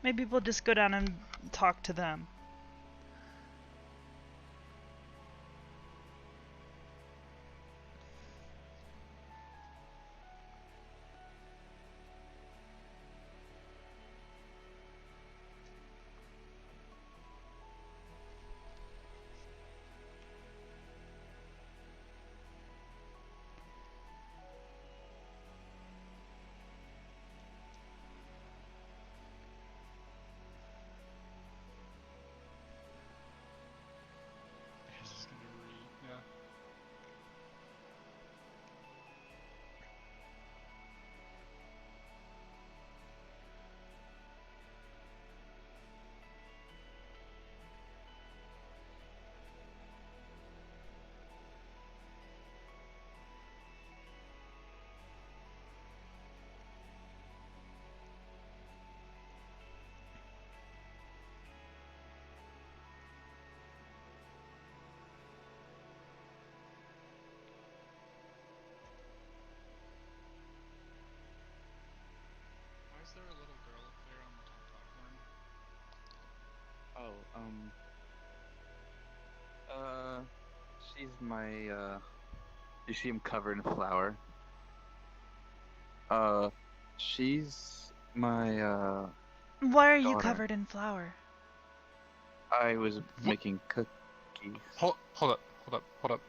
Maybe we'll just go down and talk to them. Is there a little girl up there on the top platform? She's my, you see him covered in flour? She's my, Why are you daughter. covered in flour? I was making cookies. Hold up.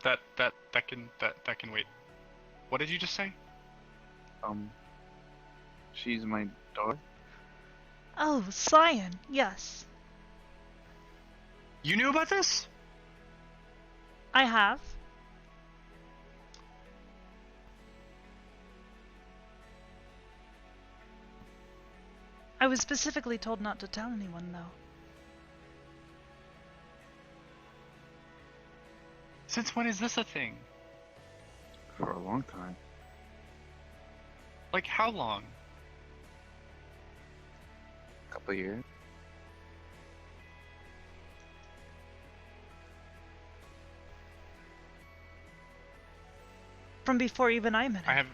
That can wait. What did you just say? She's my daughter? Oh, Siren, yes. You knew about this? I have. I was specifically told not to tell anyone, though. Since when is this a thing? For a long time. Like, how long? A couple years. From before even I met him.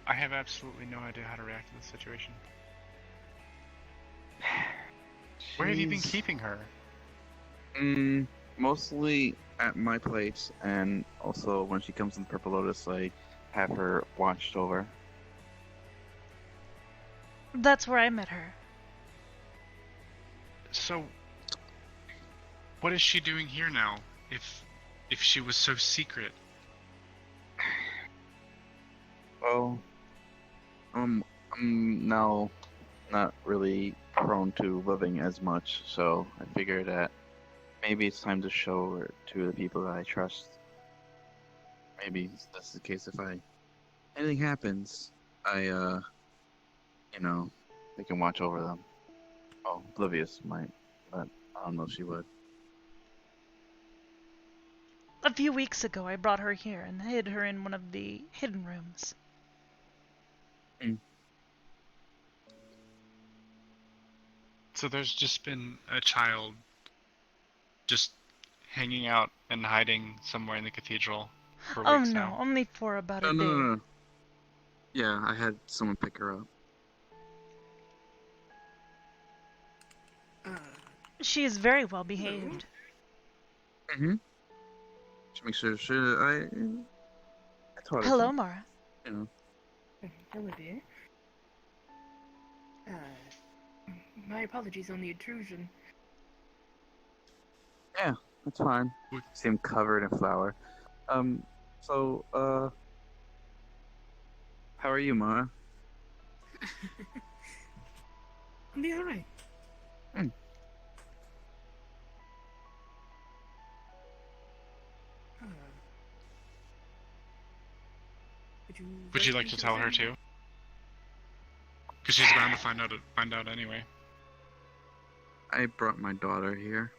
I have absolutely no idea how to react to this situation. Where have you been keeping her? Mostly at my place, and also when she comes in the Purple Lotus, I have her watched over. That's where I met her. So, what is she doing here now, if she was so secret? Well, I'm now not really prone to living as much, so I figured that maybe it's time to show her to the people that I trust. Maybe that's the case if anything happens, they can watch over them. Oh, Oblivious might, but I don't know if she would. A few weeks ago, I brought her here and hid her in one of the hidden rooms. So there's just been a child just hanging out and hiding somewhere in the cathedral for weeks now. Oh no, only for about a day. No. Yeah, I had someone pick her up. She is very well behaved. Just make sure I taught her. Hello, Mara. You know. Hello, dear. My apologies on the intrusion. Yeah, that's fine. See him covered in flour. So, how are you, Mara? I'm doing alright. Would you like to tell her too? Because she's bound to find out anyway. I brought my daughter here.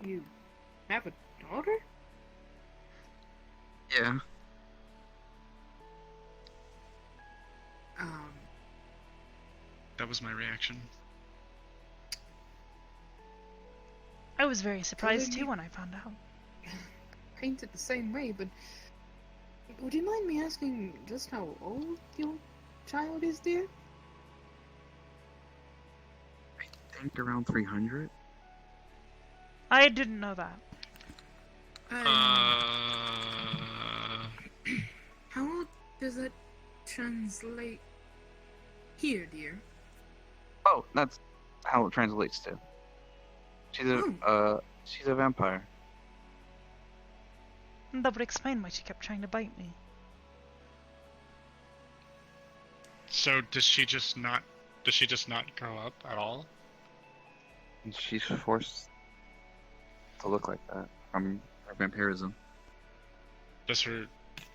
You have a daughter? Yeah. That was my reaction. I was very surprised too when I found out. Painted the same way, but would you mind me asking just how old your child is, dear? I think around 300. I didn't know that. How does that translate here, dear? Oh, that's how it translates to. She's a vampire. That would explain why she kept trying to bite me. So does she just not grow up at all? And she's forced to look like that from her vampirism. Is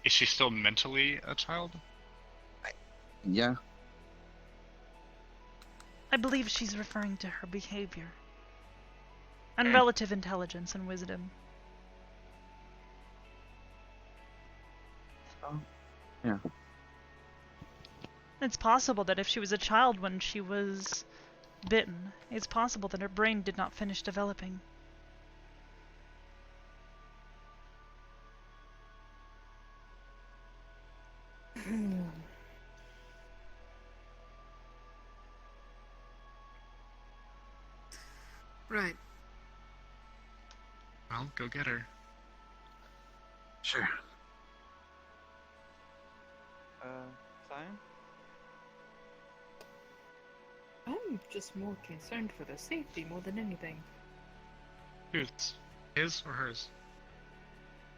she still mentally a child? Yeah. I believe she's referring to her behavior. And relative intelligence and wisdom. Oh, yeah. It's possible that if she was a child when she was bitten, it's possible that her brain did not finish developing. Right. Well, go get her. Sure. Siren? I'm just more concerned for their safety more than anything. Whose? His or hers?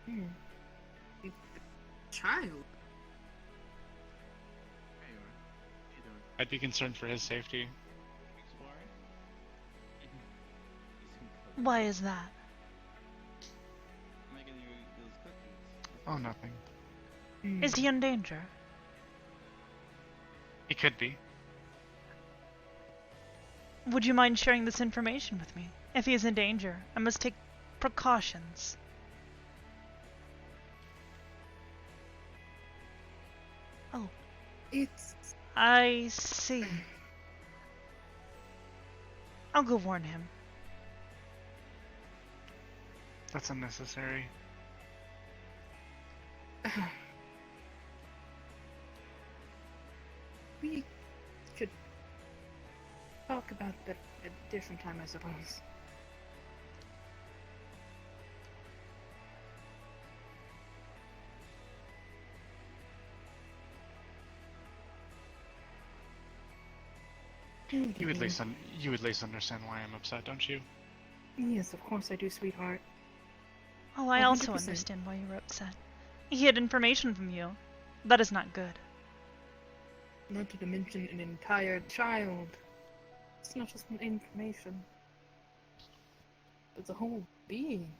The child? There you are. What you doing? I'd be concerned for his safety. Exploring? Why is that? Making you those cookies. Oh, nothing. Is he in danger? He could be. Would you mind sharing this information with me? If he is in danger, I must take precautions. Oh, It's... I see. I'll go warn him. That's unnecessary. We could talk about that at a different time, I suppose. You would at least understand why I'm upset, don't you? Yes, of course I do, sweetheart. Oh, I also 100%. understand why you were upset. He had information from you. That is not good. Not to mention an entire child. It's not just information. It's a whole being.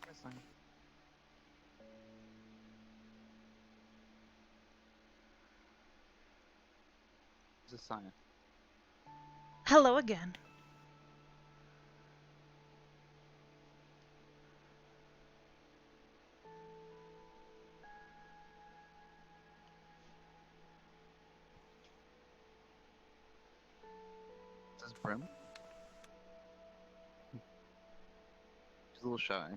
That's fine. It's a sign. Hello again. This is Brim. She's a little shy.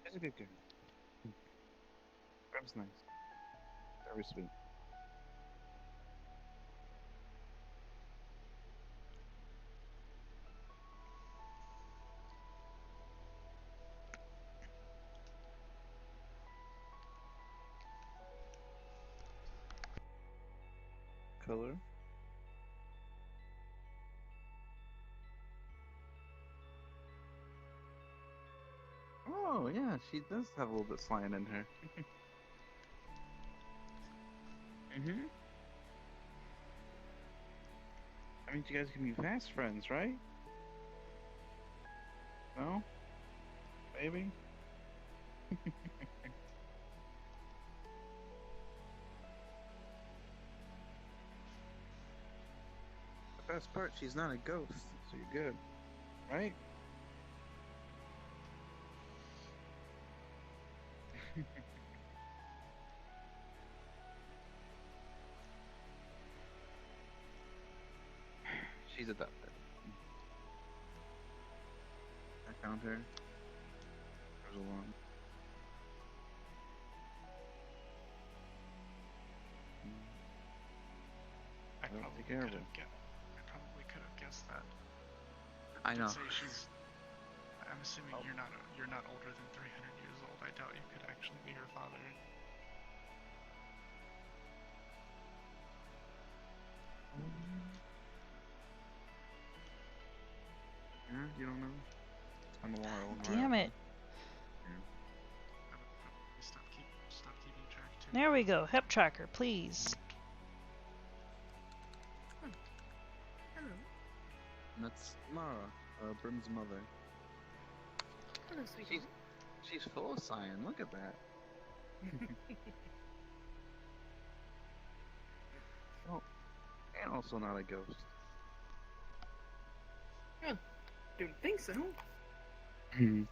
She's a good girl. Brim's nice. Very sweet. Color? Oh, yeah, she does have a little bit slime in her. Mm-hmm. I mean, you guys can be fast friends, right? No? Maybe? The best part, she's not a ghost, so you're good. Right? she's adopted. I found her. There's a one. I Well, probably take care of could have guessed that. I know. Did say she's. I'm assuming you're not older than 300 years old. I doubt you could actually be her father. Yeah, you don't know. It's been a while. Damn it. I would probably stop keeping track too. There we go. Hep tracker, please. Hello. And that's Mara, Brim's mother. Hello, sweetie. She's full of Siren. Look at that. Oh, and also not a ghost. Don't think so. Hmm.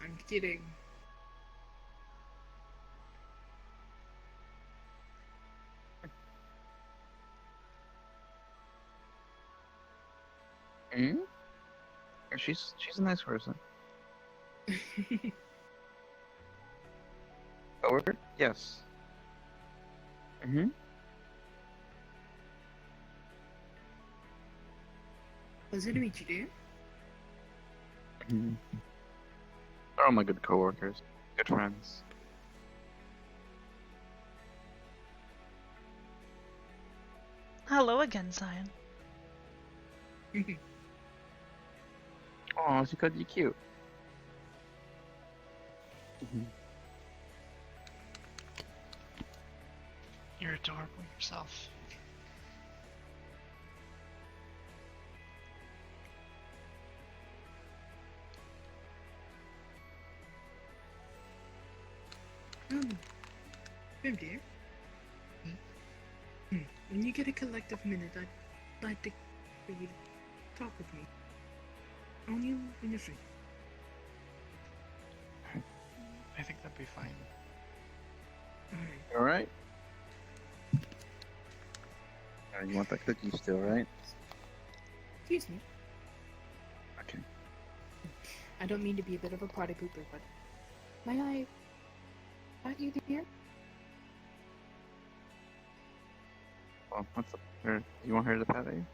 I'm kidding. Hmm? She's a nice person. Coworker? Yes. Mm-hmm. Pleasure to meet you, dear. Mm-hmm. They're all my good coworkers. Good friends. Hello again, Siren. Oh, she called you cute. Mm-hmm. You're adorable yourself. Grim dear. When you get a collective minute, I'd like for you to talk with me. Only when you're free. I think that'd be fine. Alright. Alright. You want that cookie still, right? Excuse me. Okay. I don't mean to be a bit of a party pooper, but may I pat you, dear? Well, what's up? Her? You want her to pat you?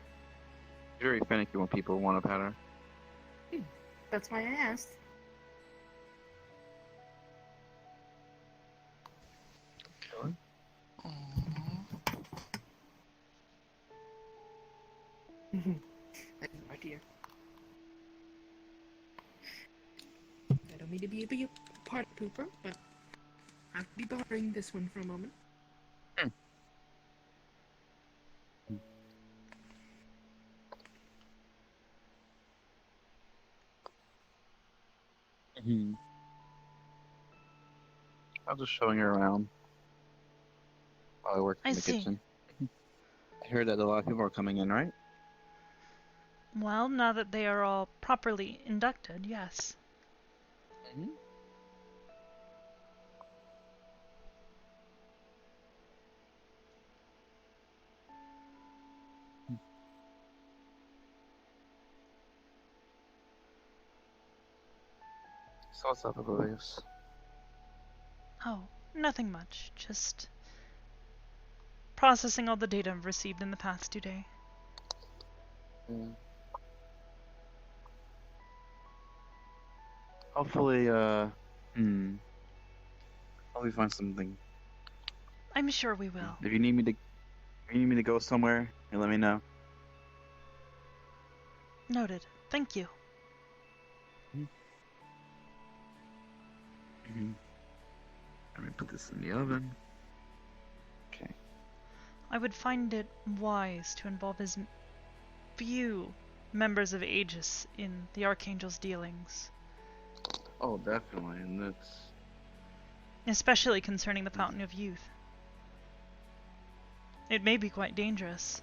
She's very finicky when people want to pat her. That's why I asked. My dear. I don't mean to be a party pooper, but I'll be bothering this one for a moment. Mm-hmm. I was just showing her around while I worked I in the see. kitchen. I heard that a lot of people are coming in, right? Well, now that they are all properly inducted, yes. Mm-hmm. So what's up, Oblivious? Oh, nothing much. Just processing all the data I've received in the past 2 days. Yeah. Hopefully, hopefully find something. I'm sure we will. If you need me to go somewhere, you let me know. Noted. Thank you. Mm-hmm. Let me put this in the oven. Okay. I would find it wise to involve as few members of Aegis in the Archangel's dealings, Oh, definitely, and that's especially concerning the Fountain of Youth. It may be quite dangerous.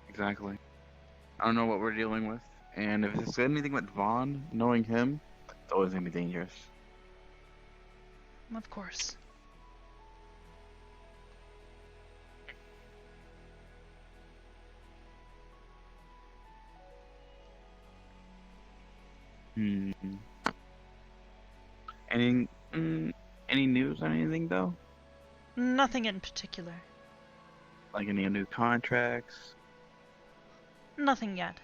exactly. I don't know what we're dealing with, and if it's anything with Vaughn, knowing him, it's always gonna be dangerous. Of course. Any any news on anything though? Nothing in particular. Like any new contracts? Nothing yet.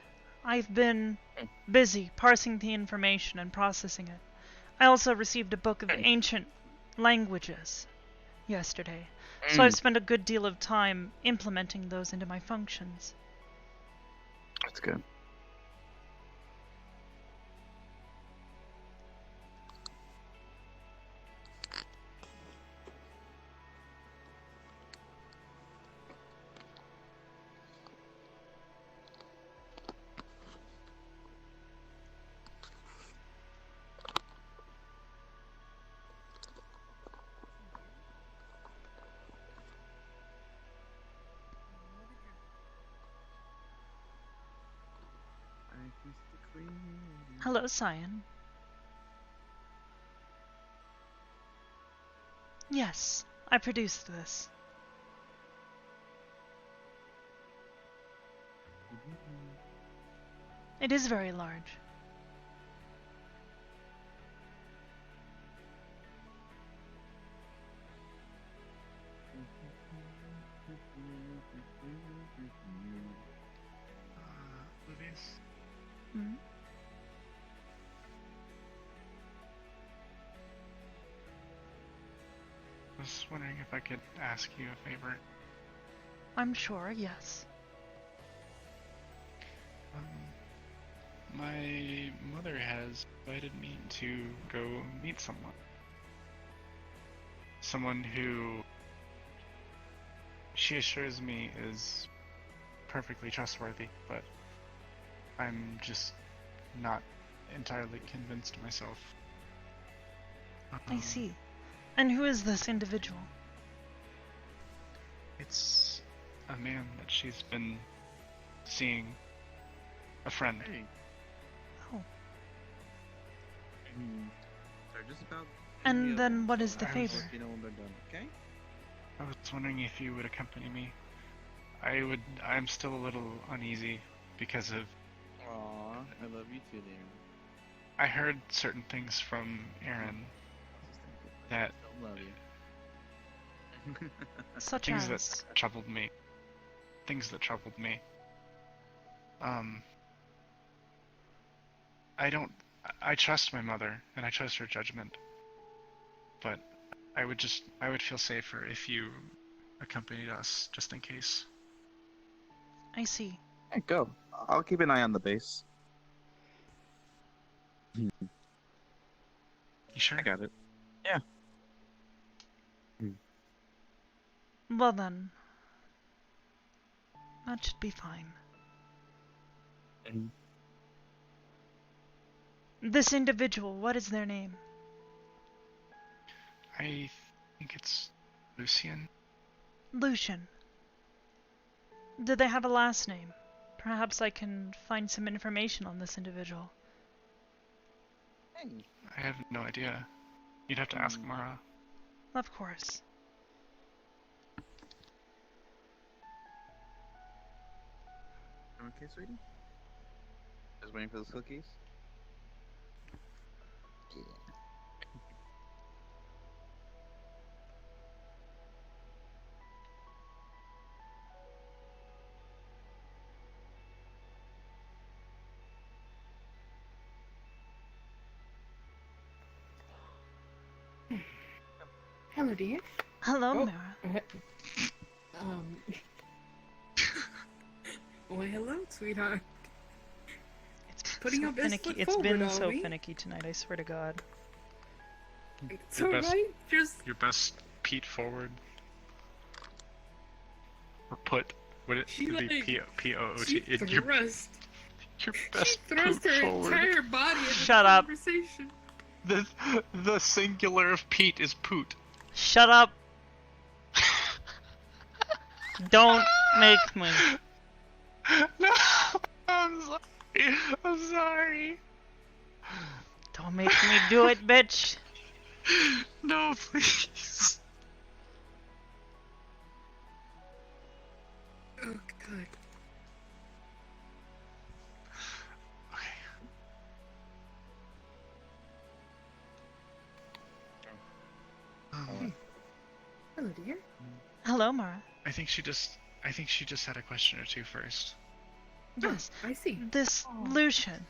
I've been Hmm. busy parsing the information and processing it. I also received a book of ancient languages yesterday, so I've spent a good deal of time implementing those into my functions. That's good. Hello, Siren. Yes, I produced this. It is very large. Movies. Hmm? I was wondering if I could ask you a favor. I'm sure, yes. My mother has invited me to go meet someone. Someone who she assures me is perfectly trustworthy, but I'm just not entirely convinced myself. I see. And who is this individual? It's a man that she's been seeing. A friend. Hey. Oh. Sorry, just about. And then what is the I was- favor? You know when they're done, okay? I was wondering if you would accompany me. I'm still a little uneasy because of. Aw, I love you too, dear. I heard certain things from Aaron that I love you. Such things as... that troubled me. Things that troubled me. I trust my mother and I trust her judgment. But I would feel safer if you accompanied us just in case. I see. Hey, go. I'll keep an eye on the base. You sure? I got it. Yeah. Well then... That should be fine. This individual, what is their name? I think it's Lucian. Lucian. Do they have a last name? Perhaps I can find some information on this individual. Hey. I have no idea. You'd have to ask Mara. Of course. Okay, sweetie? Just waiting for those cookies? Yeah. Hello, dear. Hello, Oh. Mara. Well, hello, sweetheart. It's Putting so our best finicky. foot It's forward, been are so we? finicky tonight, I swear to God. It's Your best- alright. Just Your best Pete forward. Or put. Would it She, be like, P-O-O-T? she Your thrust. Your She best thrust poop her forward. entire body into Shut the up. conversation. The singular of Pete is poot. Shut up! Don't make me. No, I'm sorry. I'm sorry. Don't make me do it, bitch. No, please. Oh, God. Okay. Hello, Mara. I think she just had a question or two first. Yes. I see. This Lucian.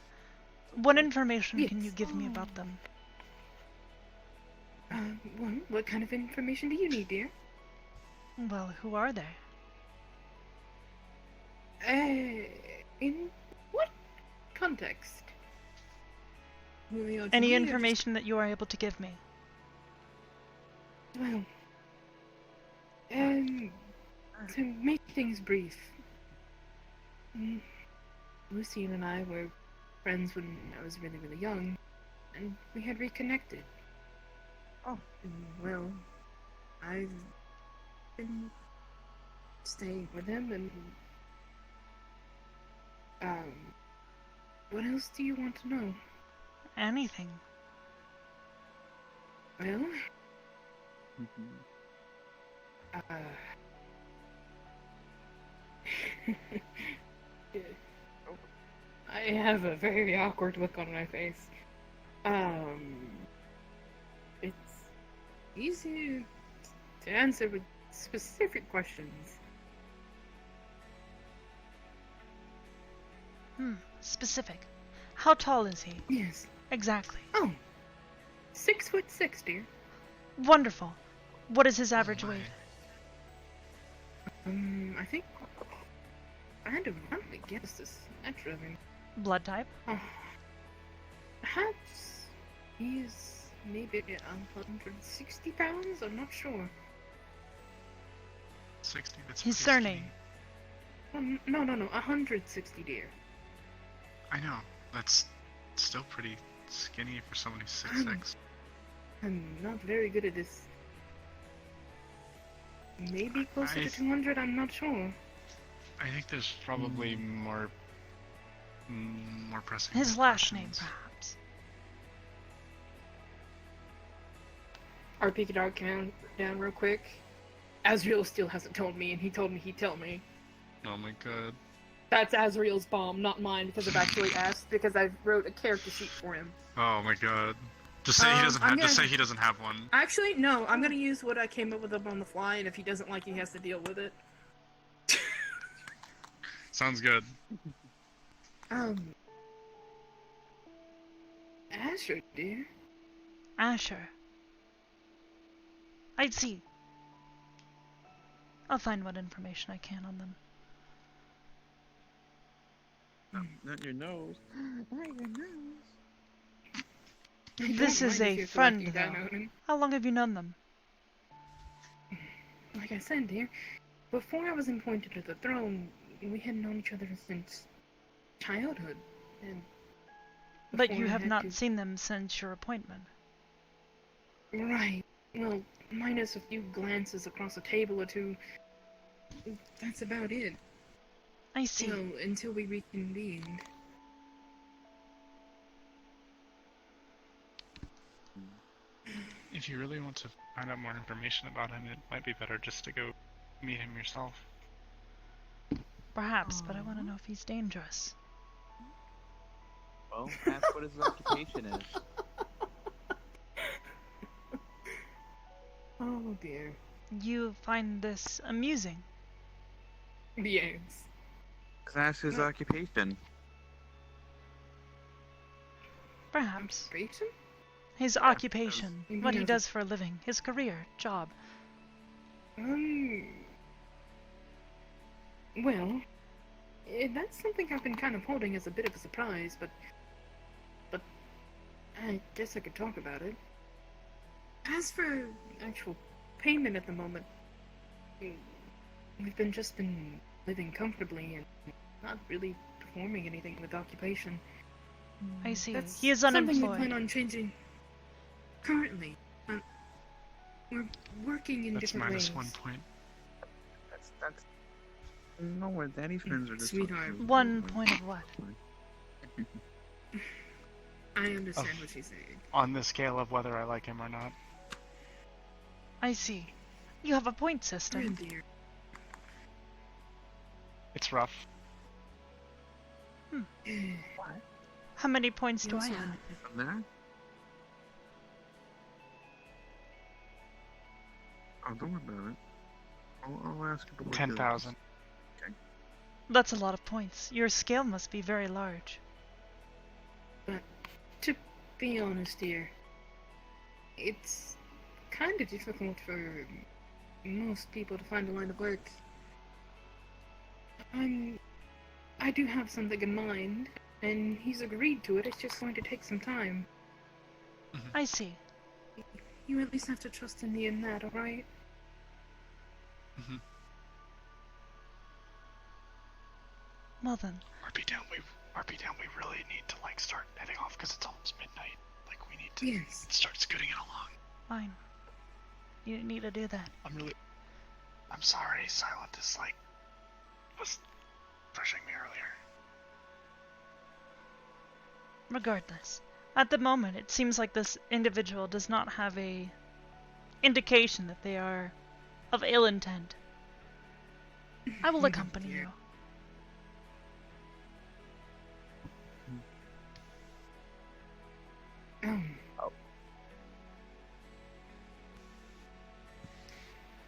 What information can you Yes. give me about them? Well, what kind of information do you need, dear? Well, who are they? In what context? Well, to Any me, information that you are able to give me? Well, to make things brief, Lucille and I were friends when I was really, really young, and we had reconnected. Oh. Well, I've been staying with him, and what else do you want to know? Anything. Well, I have a very awkward look on my face. It's easy to answer with specific questions. Specific. How tall is he? Yes. Exactly. Oh, 6'6", dear. Wonderful. What is his average weight? I think I had to roughly guess this naturally. Blood type? Perhaps he's maybe 160 pounds. I'm not sure. 60. That's His pretty surname? skinny. No, 160, dear. I know. That's still pretty skinny for someone who's 6'6". I'm not very good at this. Maybe closer I- to 200. I'm not sure. I think there's probably more pressing His last name, questions. perhaps. I'll peek it out down real quick. Azrael still hasn't told me, and he told me he'd tell me. Oh my god. That's Azrael's bomb, not mine, because I've actually asked, because I wrote a character sheet for him. Oh my god. Just say he doesn't I'm have. Just gonna- say he doesn't have one. Actually, no, I'm gonna use what I came up with up on the fly, and if he doesn't like it, he has to deal with it. Sounds good. Asher, dear. Asher. I'd see. I'll find what information I can on them. Not your nose. Not your nose. This is a friend, though. How long have you known them? Like I said, dear, before I was appointed to the throne, we had known each other since childhood, and But before you I have had not to- seen them since your appointment. Right. Well, minus a few glances across a table or two. That's about it. I see. You know, until we reconvened. If you really want to find out more information about him, it might be better just to go meet him yourself. Perhaps, but I want to know if he's dangerous. Well, ask what his occupation is. Oh dear. You find this amusing? Yes. Ask his occupation. Perhaps. Occupation? His occupation, because- what he does for a living, his career, job. Well, that's something I've been kind of holding as a bit of a surprise, but I guess I could talk about it. As for actual payment at the moment, we've just been living comfortably and not really performing anything with occupation. I see. That's He is something we unemployed. plan on changing. Currently, we're working in That's different minus ways. 1 point. That's. No, we're daddy's friends are just. Sweetheart. 1 point of what? I understand Oh. what she's saying. On the scale of whether I like him or not. I see. You have a point Oh system. dear. It's rough. How many points do I Also, have? From there? Oh, don't worry about it. I'll ask her to look at 10,000. That's a lot of points. Your scale must be very large. But to be honest here, it's kind of difficult for most people to find a line of work. I do have something in mind, and he's agreed to it. It's just going to take some time. I see. You at least have to trust in me in that, alright? Well then. RP down, we really need to like start heading off because it's almost midnight. Like we need to Yes. start scooting it along. Fine. You didn't need to do that. I'm sorry, Silent is like was pushing me earlier. Regardless, at the moment it seems like this individual does not have a indication that they are of ill intent. I will accompany you.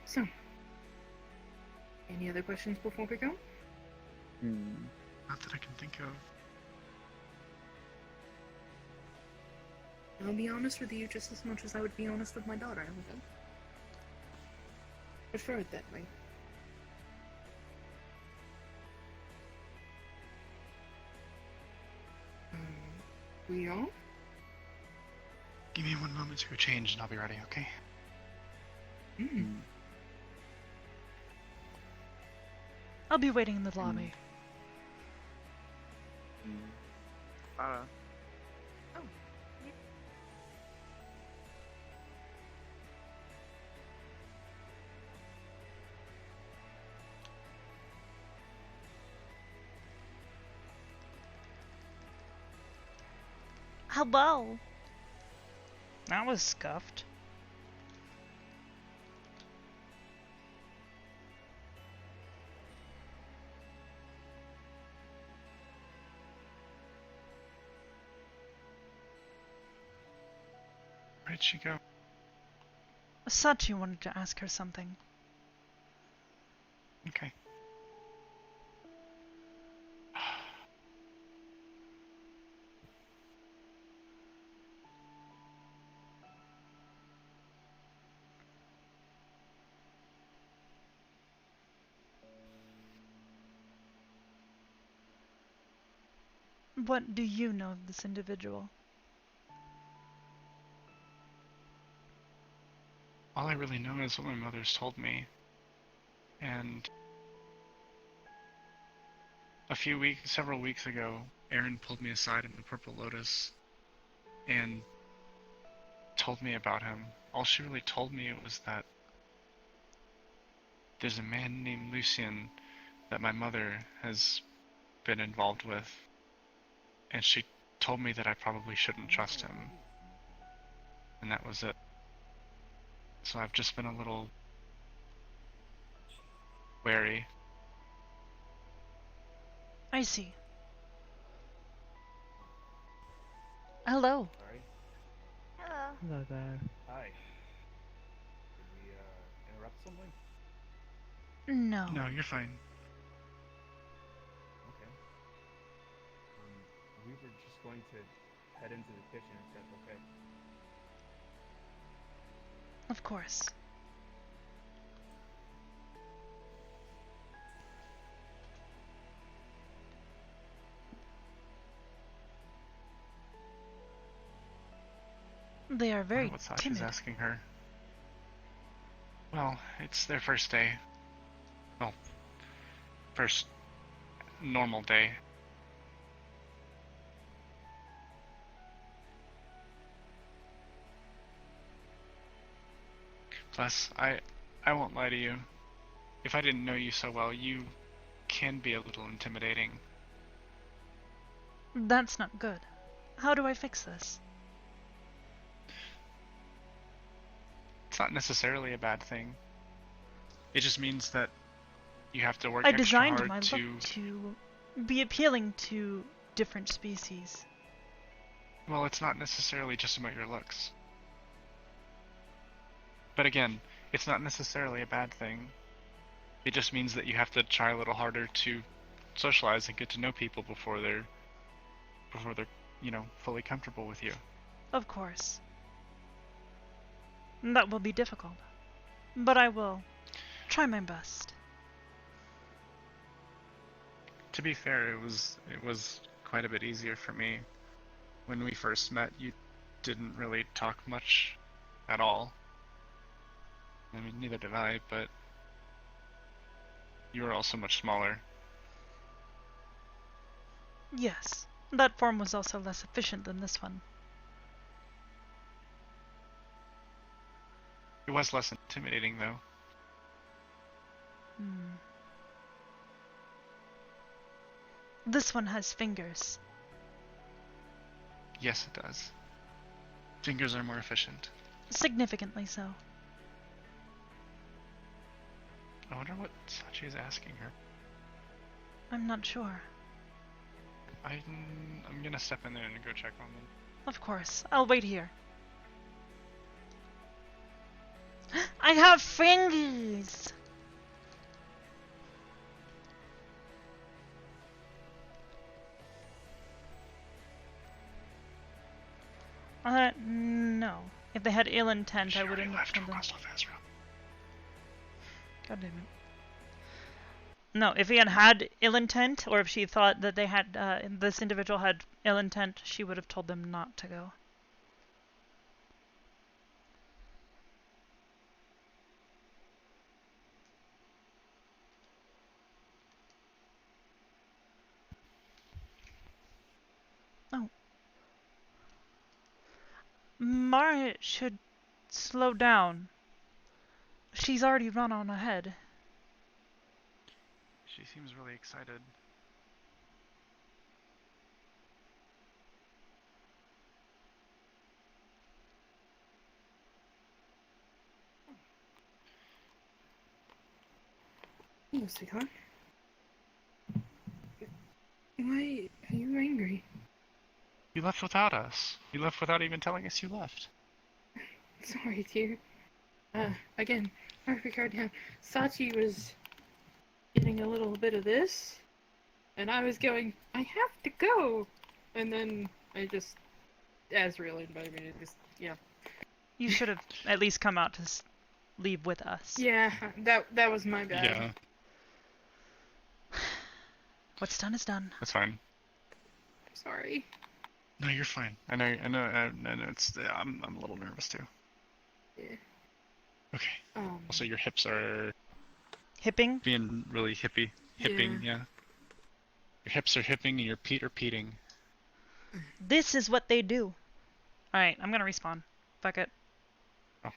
So, any other questions before we go? Not that I can think of. I'll be honest with you just as much as I would be honest with my daughter. I would prefer it that way. We all? Give me 1 moment to go change and I'll be ready, okay? I'll be waiting in the lobby. Hello. That was scuffed. Where'd she go? Sachi wanted to ask her something. Okay. What do you know of this individual? All I really know is what my mother's told me. And several weeks ago, Erin pulled me aside in the Purple Lotus and told me about him. All she really told me was that there's a man named Lucien that my mother has been involved with, and she told me that I probably shouldn't trust him. And that was it. So I've just been a little wary. I see. Hello. Sorry. Hello. Hello there. Hi. Did we interrupt someone? No. No, you're fine. Okay. We were just going to head into the kitchen if that's okay. Of course. They are very What Sasha's timid. asking her. Well, it's their first day. Well, first normal day. Plus, I won't lie to you. If I didn't know you so well, you can be a little intimidating. That's not good. How do I fix this? It's not necessarily a bad thing. It just means that you have to work I extra designed hard my to... look to be appealing to different species. Well, it's not necessarily just about your looks. But again, it's not necessarily a bad thing. It just means that you have to try a little harder to socialize and get to know people before they're, fully comfortable with you. Of course. That will be difficult. But I will try my best. To be fair, it was quite a bit easier for me. When we first met, you didn't really talk much at all. I mean, neither did I, but you were also much smaller. Yes, that form was also less efficient than this one. It was less intimidating, though. This one has fingers. Yes, it does. Fingers are more efficient. Significantly so. I wonder what Sachi is asking her. I'm not sure. I'm gonna step in there and go check on them. Of course, I'll wait here. I have fingers! No. If they had ill intent, I wouldn't have told them. God damn it. No, if he had ill intent, or if she thought that they had, this individual had ill intent, she would have told them not to go. Oh. Mara should slow down. She's already run on ahead. She seems really excited. Hello, sweetheart. Why are you angry? You left without us. You left without even telling us you left. Sorry, dear. Again, I forgot now. Sachi was getting a little bit of this, and I was going, I have to go! And then I just, Azrael invited me to just, yeah. You should have at least come out to leave with us. Yeah, that was my bad. Yeah, What's done is done. that's fine. Sorry. No, you're fine. I know. It's. I'm a little nervous too. Yeah. Okay. Also, your hips are Hipping? being really hipping. Yeah. Your hips are hipping and your feet are peating. This is what they do. Alright, I'm gonna respawn. Fuck it. Oh.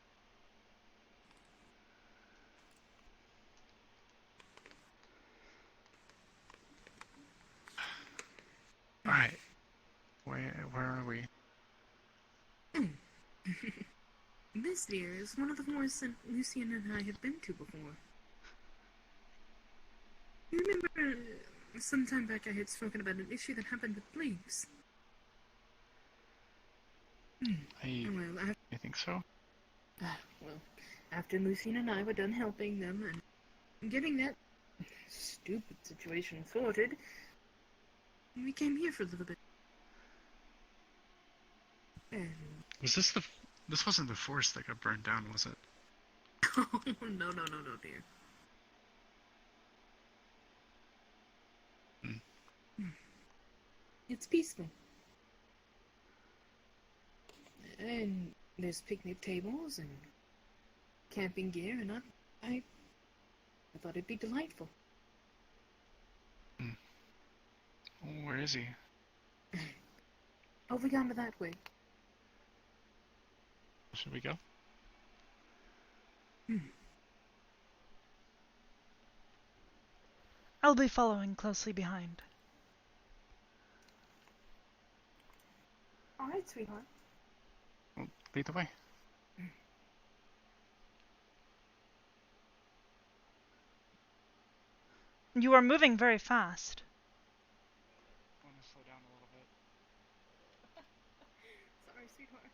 Alright. Where are we? This, dear, is one of the wars that Lucian and I have been to before. You remember some time back I had spoken about an issue that happened with Blaze? I Well, think so. well, after Lucian and I were done helping them and getting that stupid situation sorted, we came here for a little bit. And Was this This wasn't the forest that got burned down, was it? oh, no, dear. It's peaceful. And there's picnic tables and camping gear, and I thought it'd be delightful. Where is he? Over yonder that way. Should we go? I'll be following closely behind. Alright, sweetheart. Well, lead the way. You are moving very fast. I want to slow down a little bit. Sorry, sweetheart.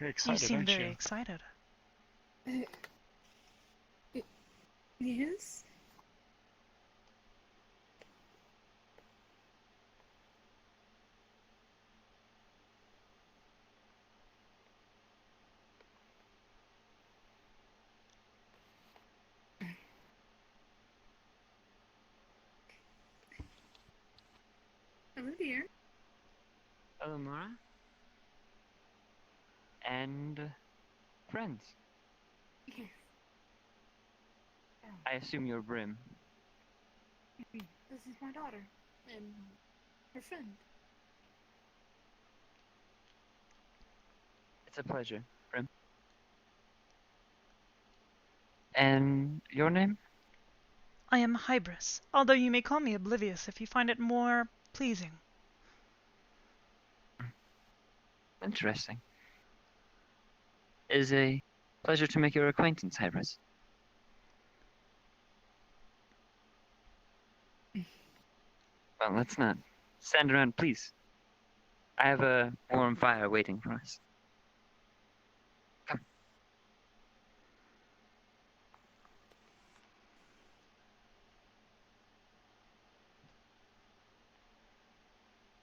You're excited, You seem aren't very you? excited. Yes? Hello, dear. Hello, Mara. And friends. Yes. I assume you're Brim. This is my daughter. And her friend. It's a pleasure, Brim. And your name? I am Hybris, although you may call me Oblivious if you find it more pleasing. Interesting. It is a pleasure to make your acquaintance, Hybris. Well, let's not stand around, please. I have a warm fire waiting for us. Come.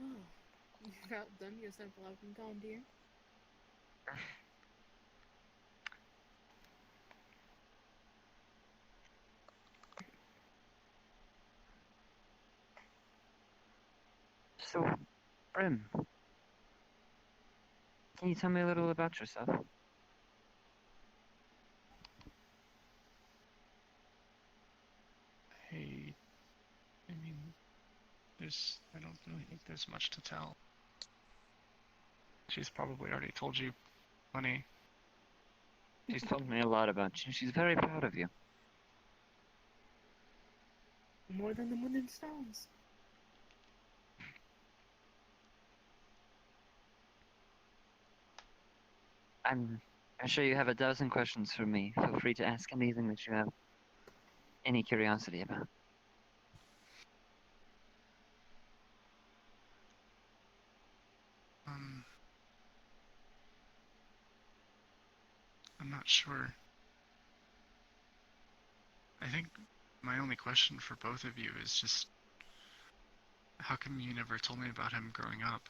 Oh, you've outdone yourself out and gone, dear. So, Brim, can you tell me a little about yourself? Hey, I mean, I don't really think there's much to tell. She's probably already told you plenty. She's told me a lot about you. She's very proud of you. More than the moon and stars. I'm sure you have a dozen questions for me. Feel free to ask anything that you have any curiosity about. Um, I'm not sure. I think my only question for both of you is just, how come you never told me about him growing up?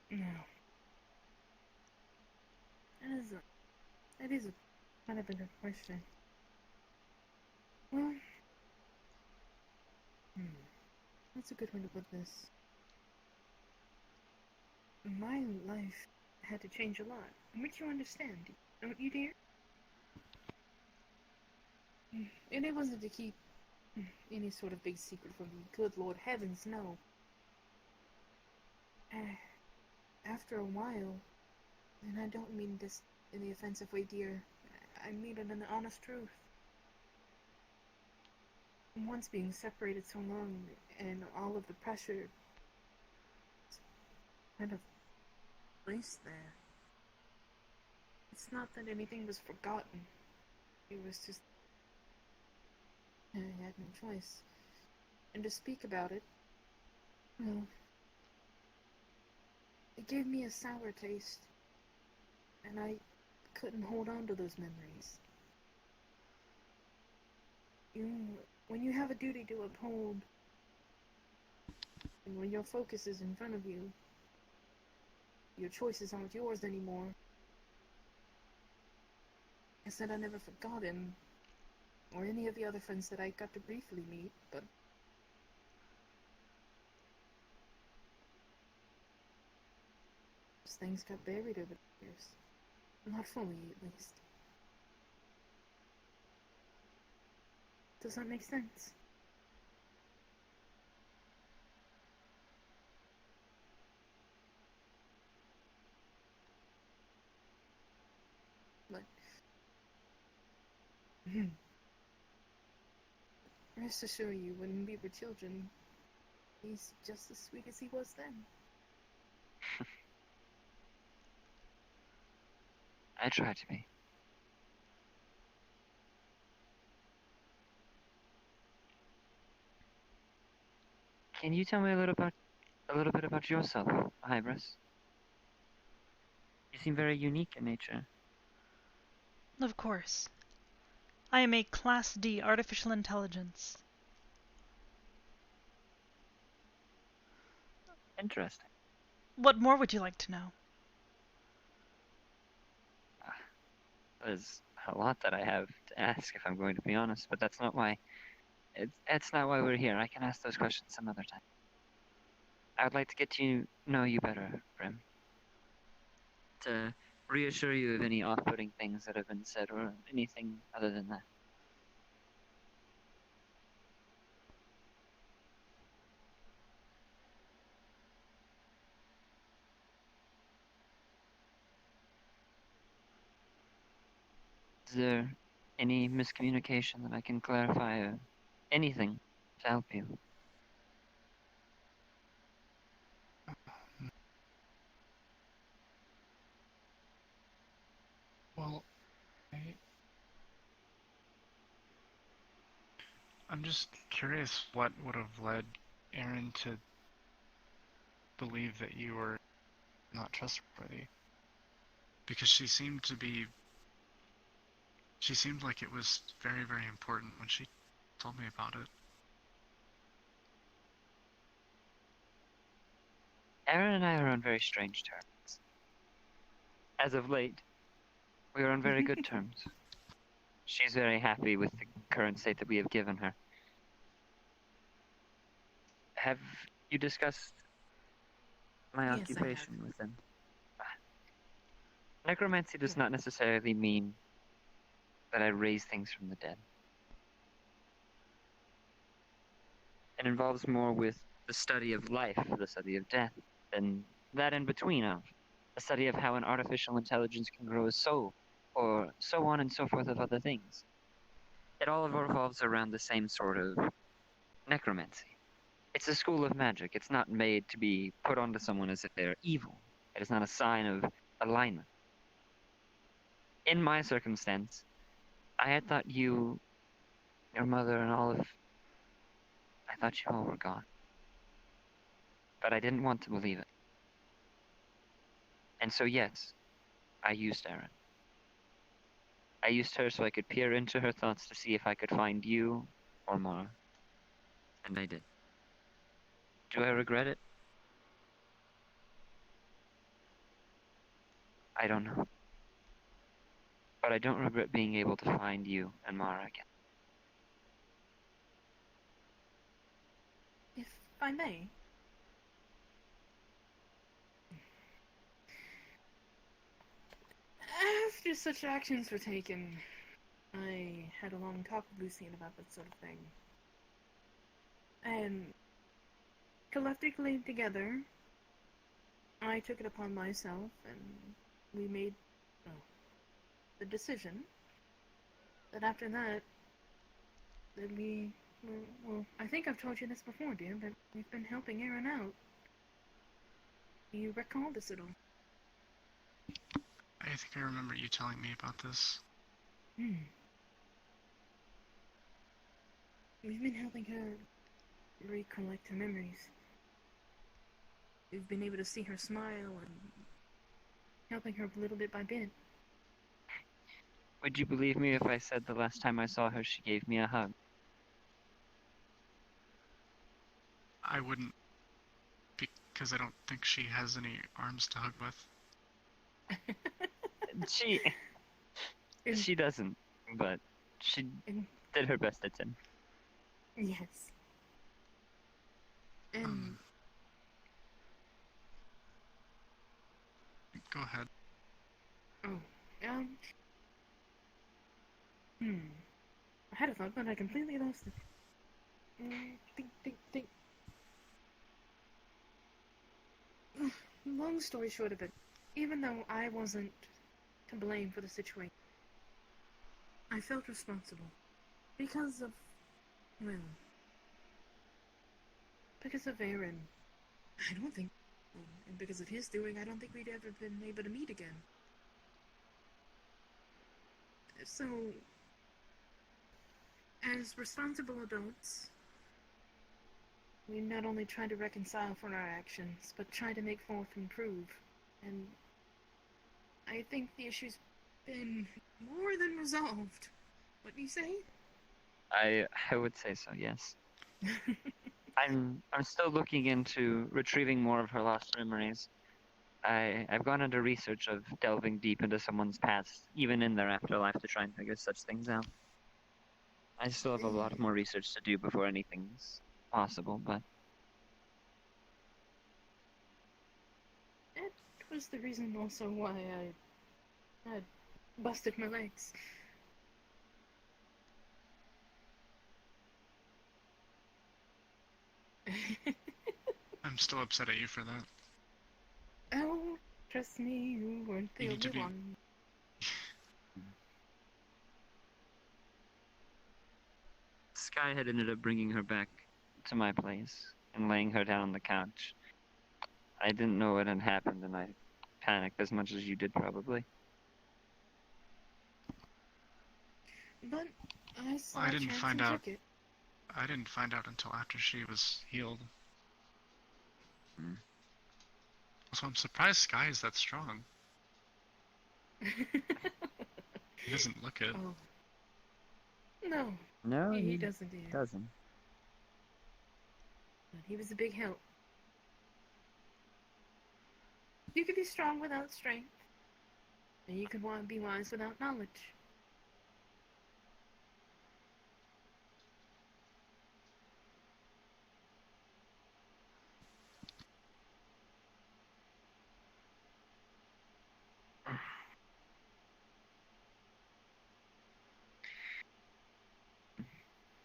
No. That is a kind of a good question. Well, that's a good way to put this. My life had to change a lot, which you understand, don't you, dear? And it wasn't to keep any sort of big secret from you. Good Lord heavens, no. After a while, and I don't mean this in the offensive way, dear, I mean it in the honest truth. Once being separated so long, and all of the pressure kind of placed there, it's not that anything was forgotten. It was just I had no choice. And to speak about it, well, it gave me a sour taste, and I couldn't hold on to those memories. When you have a duty to uphold, and when your focus is in front of you, your choices aren't yours anymore. I said I never forgot him, or any of the other friends that I got to briefly meet, but those things got buried over the years. Not fully, at least. Does that make sense? But rest assure you, when we were children, he's just as sweet as he was then. I try to be. Can you tell me a little bit about yourself, Hybris? You seem very unique in nature. Of course. I am a Class D artificial intelligence. Interesting. What more would you like to know? There's a lot that I have to ask, if I'm going to be honest, but that's not why. It's not why we're here. I can ask those questions some other time. I would like to get to know you better, Brim. To reassure you of any off-putting things that have been said, or anything other than that. Is there any miscommunication that I can clarify, or anything to help you? Well, I'm just curious what would have led Aaron to believe that you were not trustworthy. Because she seemed like it was very, very important when she told me about it. Aaron and I are on very strange terms. As of late, we are on very good terms. She's very happy with the current state that we have given her. Have you discussed my Yes, I occupation with them? Necromancy does not necessarily mean that I raise things from the dead. It involves more with the study of life, the study of death, and that in between of a study of how an artificial intelligence can grow a soul, or so on and so forth of other things. It all revolves around the same sort of necromancy. It's a school of magic. It's not made to be put onto someone as if they're evil. It is not a sign of alignment. In my circumstance, I had thought you, your mother, and I thought you all were gone. But I didn't want to believe it. And so yes, I used Erin. I used her so I could peer into her thoughts to see if I could find you or Mara. And I did. Do I regret it? I don't know. But I don't regret being able to find you and Mara again. If I may. After such actions were taken, I had a long talk with Lucian about that sort of thing. And collectively together, I took it upon myself and we made the decision that after that, well, I think I've told you this before, dear, but we've been helping Aaron out. Do you recall this at all? I think I remember you telling me about this. We've been helping her recollect her memories. We've been able to see her smile and helping her little bit by bit. Would you believe me if I said the last time I saw her she gave me a hug? I wouldn't, because I don't think she has any arms to hug with. She doesn't, but she did her best at 10. Yes. And Go ahead. I had a thought, but I completely lost it. Think. Long story short of it, even though I wasn't to blame for the situation, I felt responsible. Because of Aaron. I don't think, and because of his doing, I don't think we'd ever been able to meet again. So, as responsible adults, we not only try to reconcile for our actions, but try to make forth improve. And I think the issue's been more than resolved. What do you say? I would say so, yes. I'm still looking into retrieving more of her lost memories. I've gone into research of delving deep into someone's past, even in their afterlife, to try and figure such things out. I still have a lot more research to do before anything's possible, but That was the reason also why I had busted my legs. I'm still upset at you for that. Oh, trust me, you weren't the You need to only be- one. Sky had ended up bringing her back to my place and laying her down on the couch. I didn't know what had happened, and I panicked as much as you did, probably. But I saw I a didn't chance find and out. took it. I didn't find out until after she was healed. So I'm surprised Sky is that strong. He doesn't look it. Oh. No, No, he doesn't either. doesn't. But he was a big help. You could be strong without strength, and you could be wise without knowledge.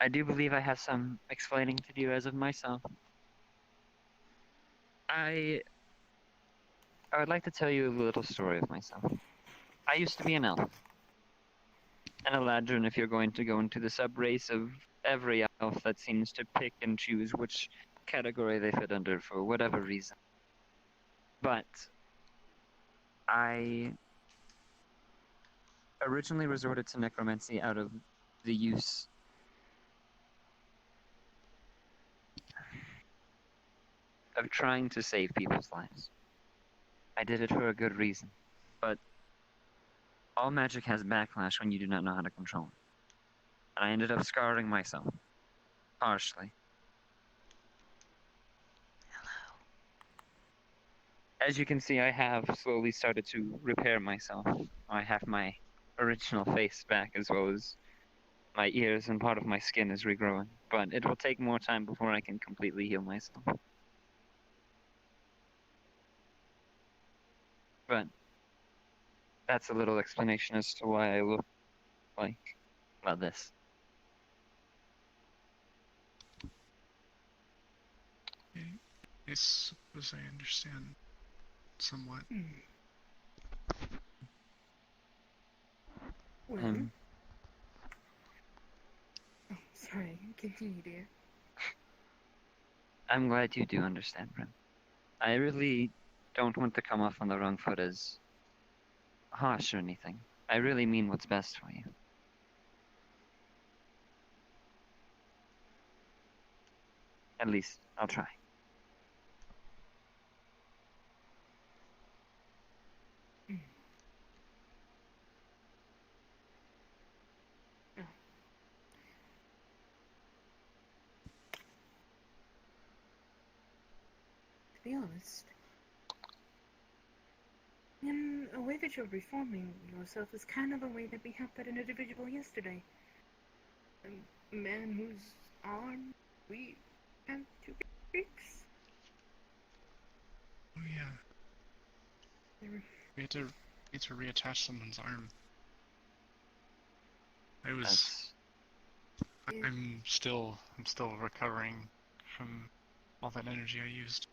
I do believe I have some explaining to do as of myself. I would like to tell you a little story of myself. I used to be an elf. An eladrin if you're going to go into the sub-race of every elf that seems to pick and choose which category they fit under for whatever reason. But I originally resorted to necromancy out of the use of trying to save people's lives. I did it for a good reason, but all magic has backlash when you do not know how to control it. And I ended up scarring myself, harshly. Hello. As you can see, I have slowly started to repair myself. I have my original face back, as well as my ears, and part of my skin is regrowing. But it will take more time before I can completely heal myself. But that's a little explanation as to why I look like, well, this. I suppose I understand somewhat. Well, Um, oh, sorry, continue, dear. I'm glad you do understand, Brim. I really don't want to come off on the wrong foot as harsh or anything. I really mean what's best for you. At least, I'll try. Oh. To be honest, in a way that you're reforming yourself is kind of a way that we helped that individual yesterday. A man whose arm we had to fix. Oh yeah. There- We had to reattach someone's arm. I was. That's Yeah. I'm still recovering from all that energy I used.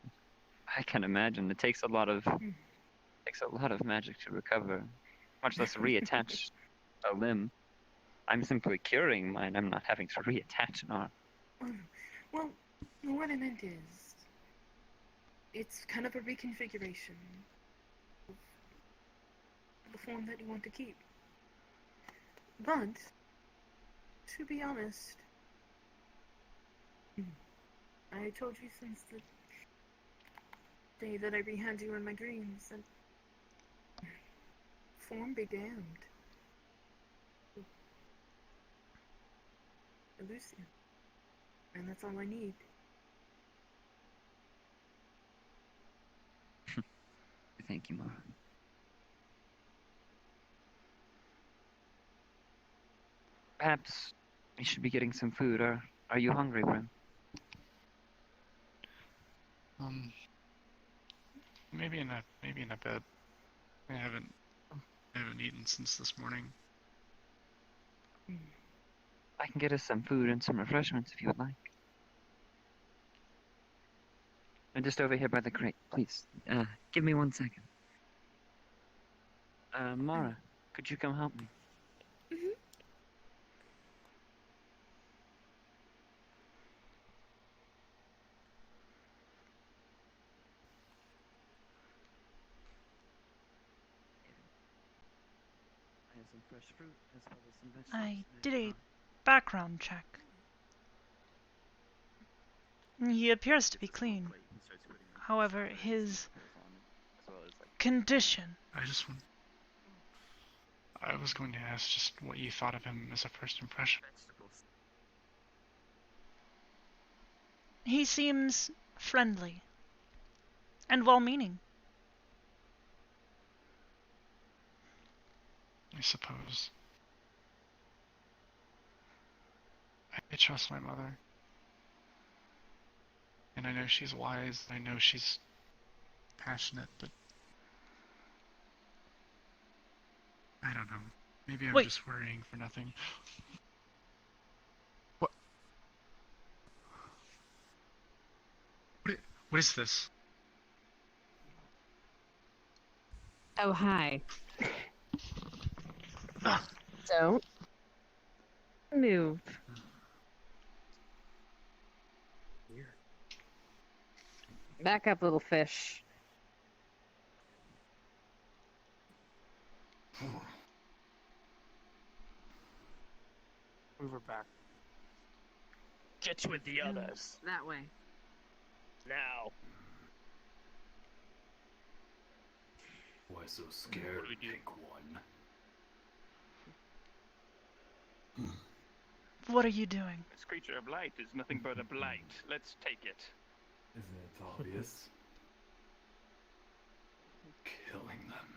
I can imagine. It takes a lot of magic to recover, much less reattach a limb. I'm simply curing mine. I'm not having to reattach an arm. Well, what I meant is, it's kind of a reconfiguration of the form that you want to keep. But, to be honest, I told you since the day that I rehabbed you in my dreams that form be damned. for Lucian. And that's all I need. Thank you, Mara. Perhaps we should be getting some food. Are you hungry, Brim? Maybe in a bit. I haven't eaten since this morning. I can get us some food and some refreshments if you would like. I'm just over here by the crate, please. Give me 1 second. Mara, could you come help me? Mhm. I have some fresh fruit as well as some vegetables. I did a background check. He appears to be clean. However, his condition. I was going to ask just what you thought of him as a first impression. He seems friendly and well-meaning. I suppose. I trust my mother. And I know she's wise, I know she's passionate, but I don't know. Maybe I'm Wait. just worrying for nothing. What? What is this? Oh, hi. Ah. Don't move. Back up, little fish. We were back. Get with the others. That way. Now. Why so scared, pink one? What are you doing? This creature of light is nothing but a blight. Let's take it. Isn't it obvious? Killing them.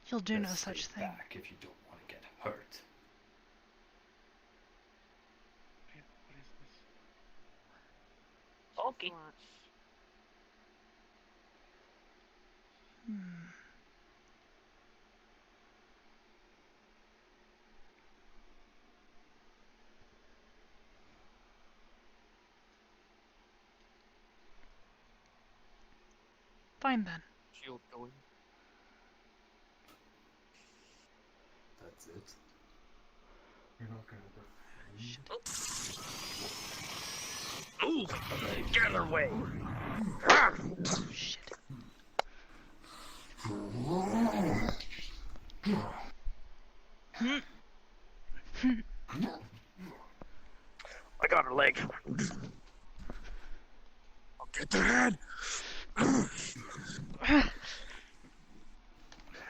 You'll do no Best such stay thing. back if you don't want to get hurt. What is this? Okay. Fine then. Shield going. That's it. You're not gonna defend. Move! Get away! Shit. I got her leg. I'll get the head.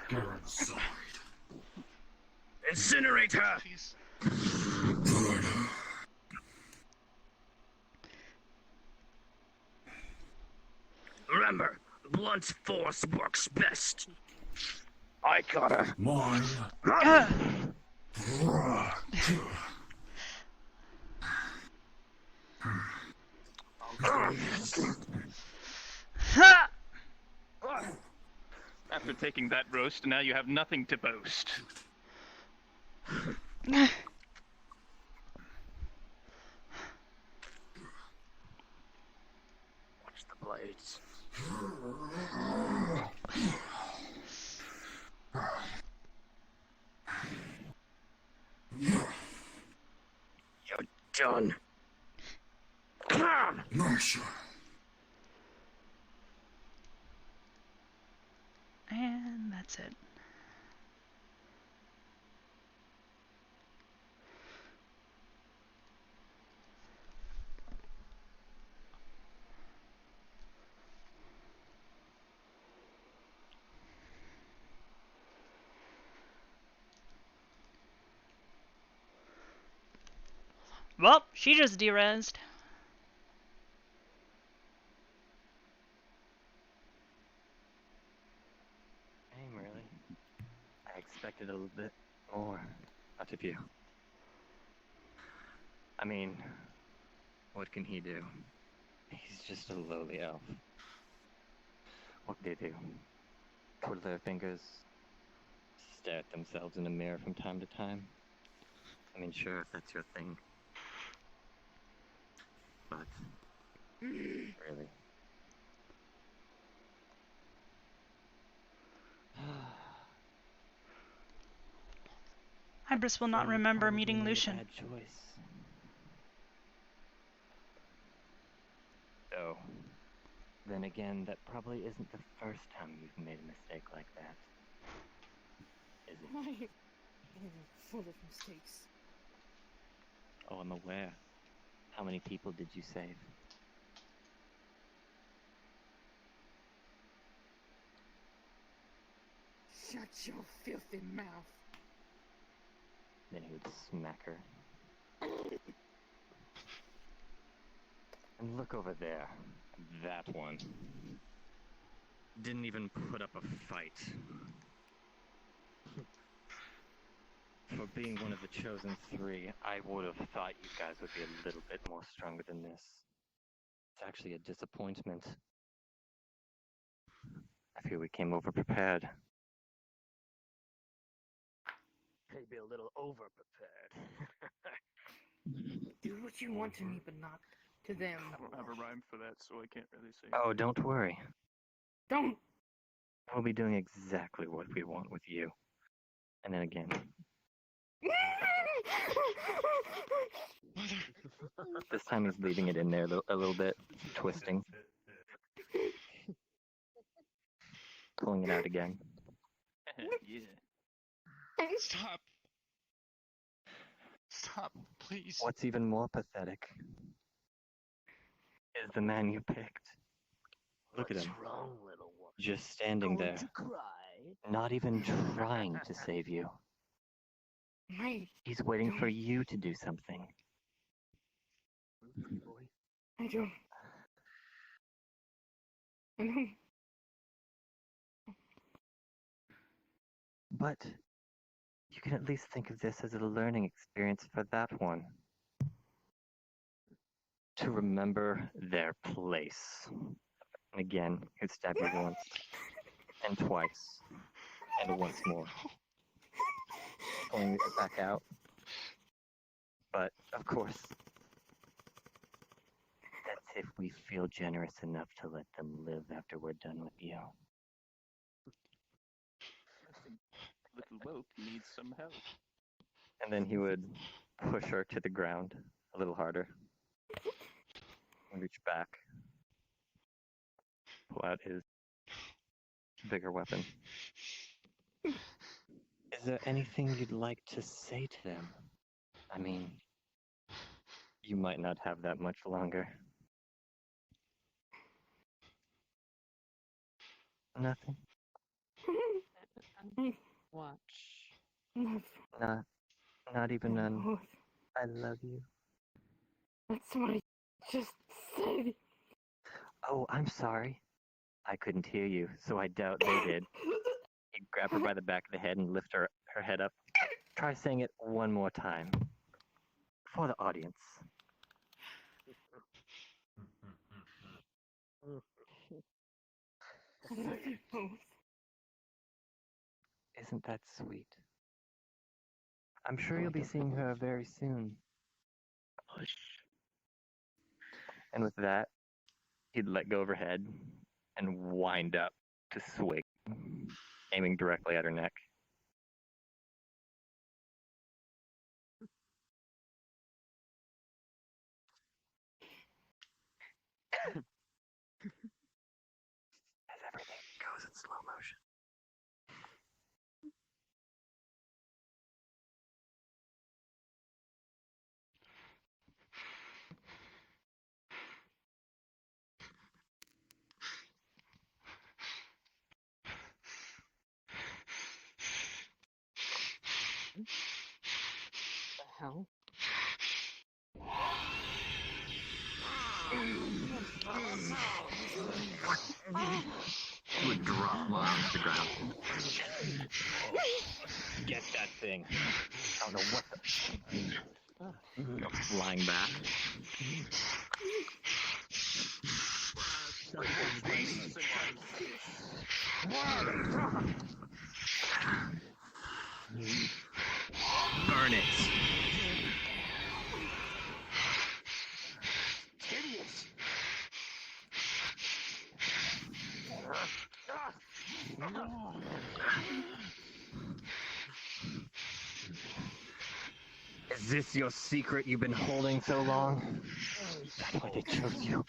Get inside. Incinerate her. Please. Remember, blunt force works best. I got her. Mine. After taking that roast, now you have nothing to boast. Watch the blades. You're done. Nice. And that's it. Well, she just derezzed. Same, really. I expected a little bit more out of you. I mean, what can he do? He's just a lowly elf. What do they do? Twiddle their fingers, stare at themselves in a mirror from time to time? I mean, sure, if that's your thing. But, really. Hybris will not So you remember probably meeting made a Lucian. bad choice. So, then again, that probably isn't the first time you've made a mistake like that. Is it? I'm full of mistakes. Oh, I'm aware. How many people did you save? Shut your filthy mouth. Then he would smack her. And look over there. That one. Didn't even put up a fight. For being one of the chosen three, I would have thought you guys would be a little bit more stronger than this. It's actually a disappointment. I feel we came over prepared. Maybe a little over prepared. Do what you want to me, but not to them. I don't have a rhyme for that, so I can't really say. Oh, don't worry. Don't! We'll be doing exactly what we want with you. And then again. This time he's leaving it in there a little bit, twisting. Pulling it out again. Yeah. Stop. Stop, please. What's even more pathetic is the man you picked. Look at him. Wrong, little one? Just standing there, not even trying to save you. He's waiting for you to do something. I don't. I don't. But you can at least think of this as a learning experience for that one. To remember their place. And again, he'd stab you once, and twice, and once more. Pulling it back out. But, of course, that's if we feel generous enough to let them live after we're done with you. Little whelp needs some help. And then he would push her to the ground a little harder. And reach back. Pull out his bigger weapon. Is there anything you'd like to say to them? I mean, you might not have that much longer. Nothing? Watch. Not even an I love you. That's what I just said. Oh, I'm sorry. I couldn't hear you, so I doubt they did. He'd grab her by the back of the head and lift her head up. Try saying it one more time. For the audience. I love you both. Isn't that sweet? I'm sure you'll be seeing her very soon. And with that, he'd let go of her head and wind up to swing, aiming directly at her neck. As everything goes in slow motion. He would drop one onto the ground. Get that thing. I don't know what the... Go flying back. Burn it. Idiots. Is this your secret you've been holding so long? That's why they chose you.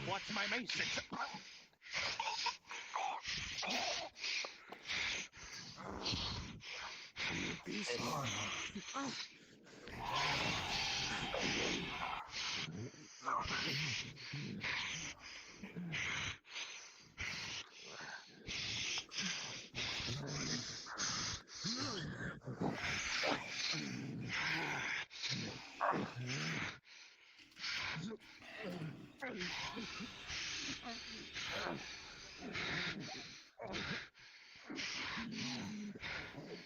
What's my message?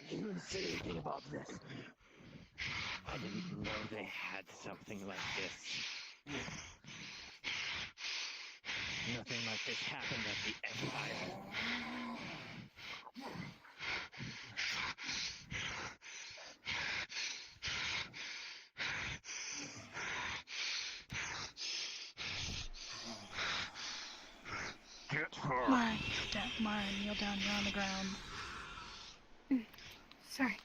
You didn't say anything about this. I didn't know they had something like this. Nothing like this happened at the Empire. Get her. Mara, kneel down. You're on the ground. Sorry.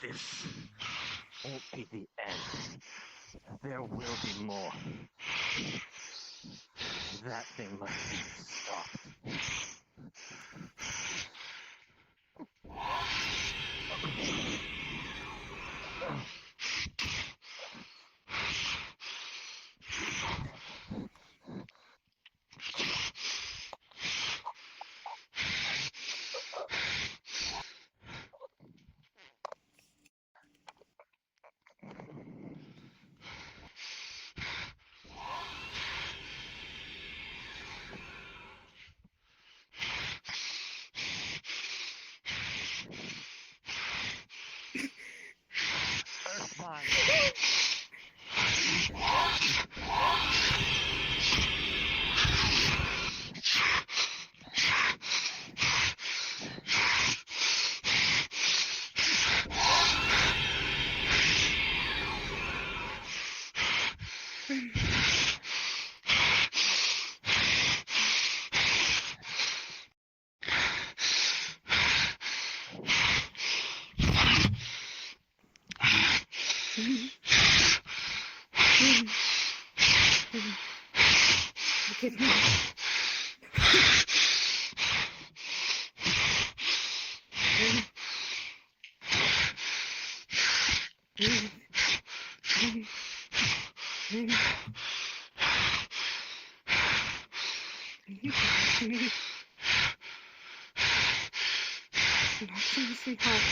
This won't be the end. There will be more. That thing must be stopped. Forgive me. Listen to me, sweetheart.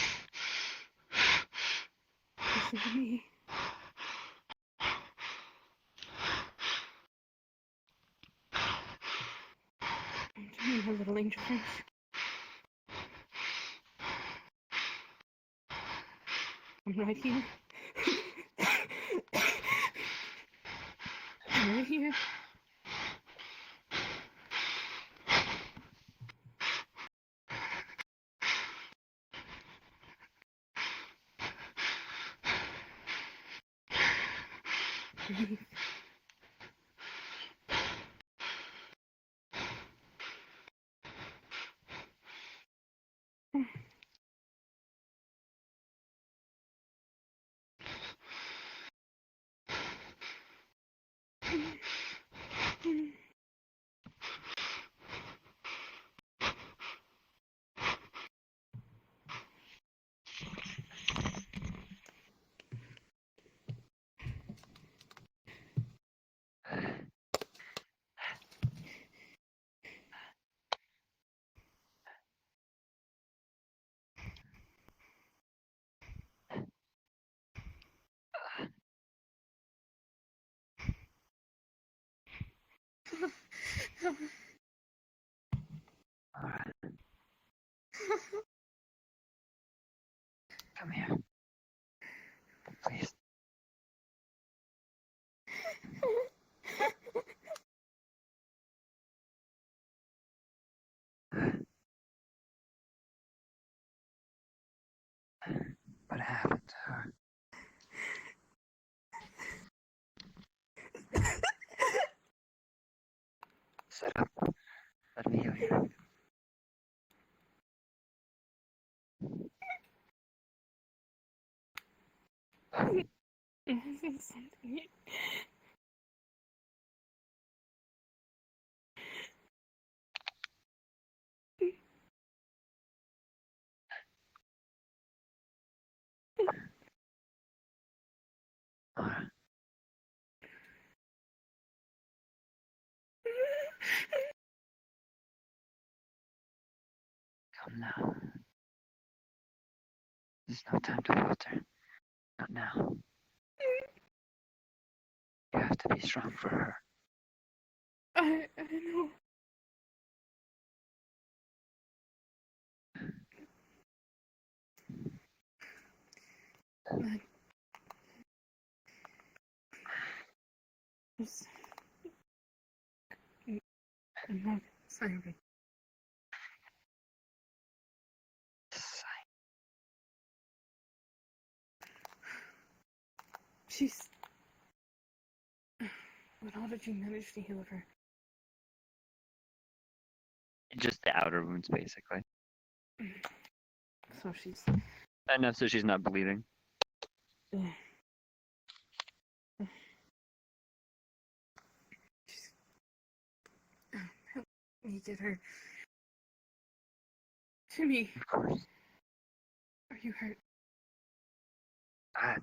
Listen to me. I'm doing her little angel things. I'm right here. I'm right here. Alright. Come here. Please. What happened to her? Sit up. Let me heal you. Something. Alright. Come now. There's no time to falter. Not now. You have to be strong for her. I know. But it's, I'm not Siren. She's. But how did you manage to heal her? Just the outer wounds, basically. So she's. Enough so she's not bleeding. She's. Help me get her. To me. Of course. Are you hurt? I'll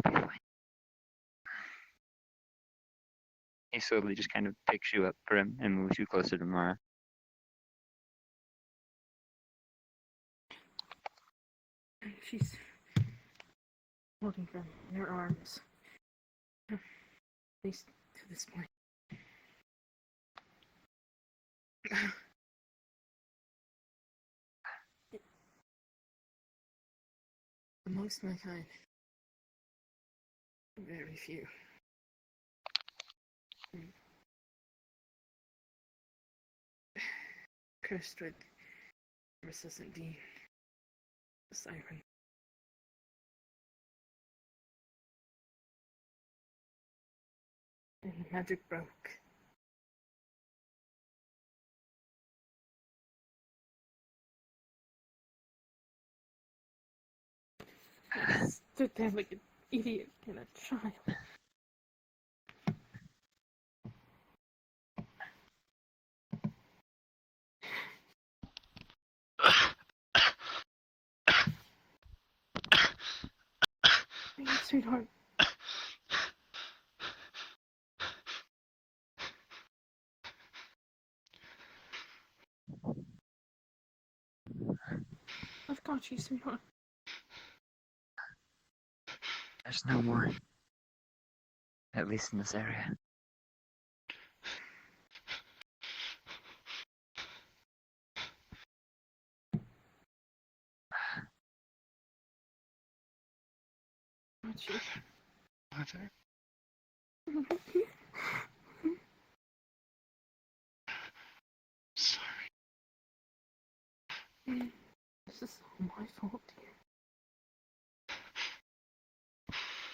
be fine. He slowly just kind of picks you up for him and moves you closer to Mara. She's holding her in her arms. At least to this point. Amongst my kind, very few. Cursed with resistant being the Siren. And the magic broke. I stood there like an idiot and a child. Hey, sweetheart. I've got you, sweetheart. There's no more. At least in this area. Got you. Mother? Sorry. This is all my fault, dear.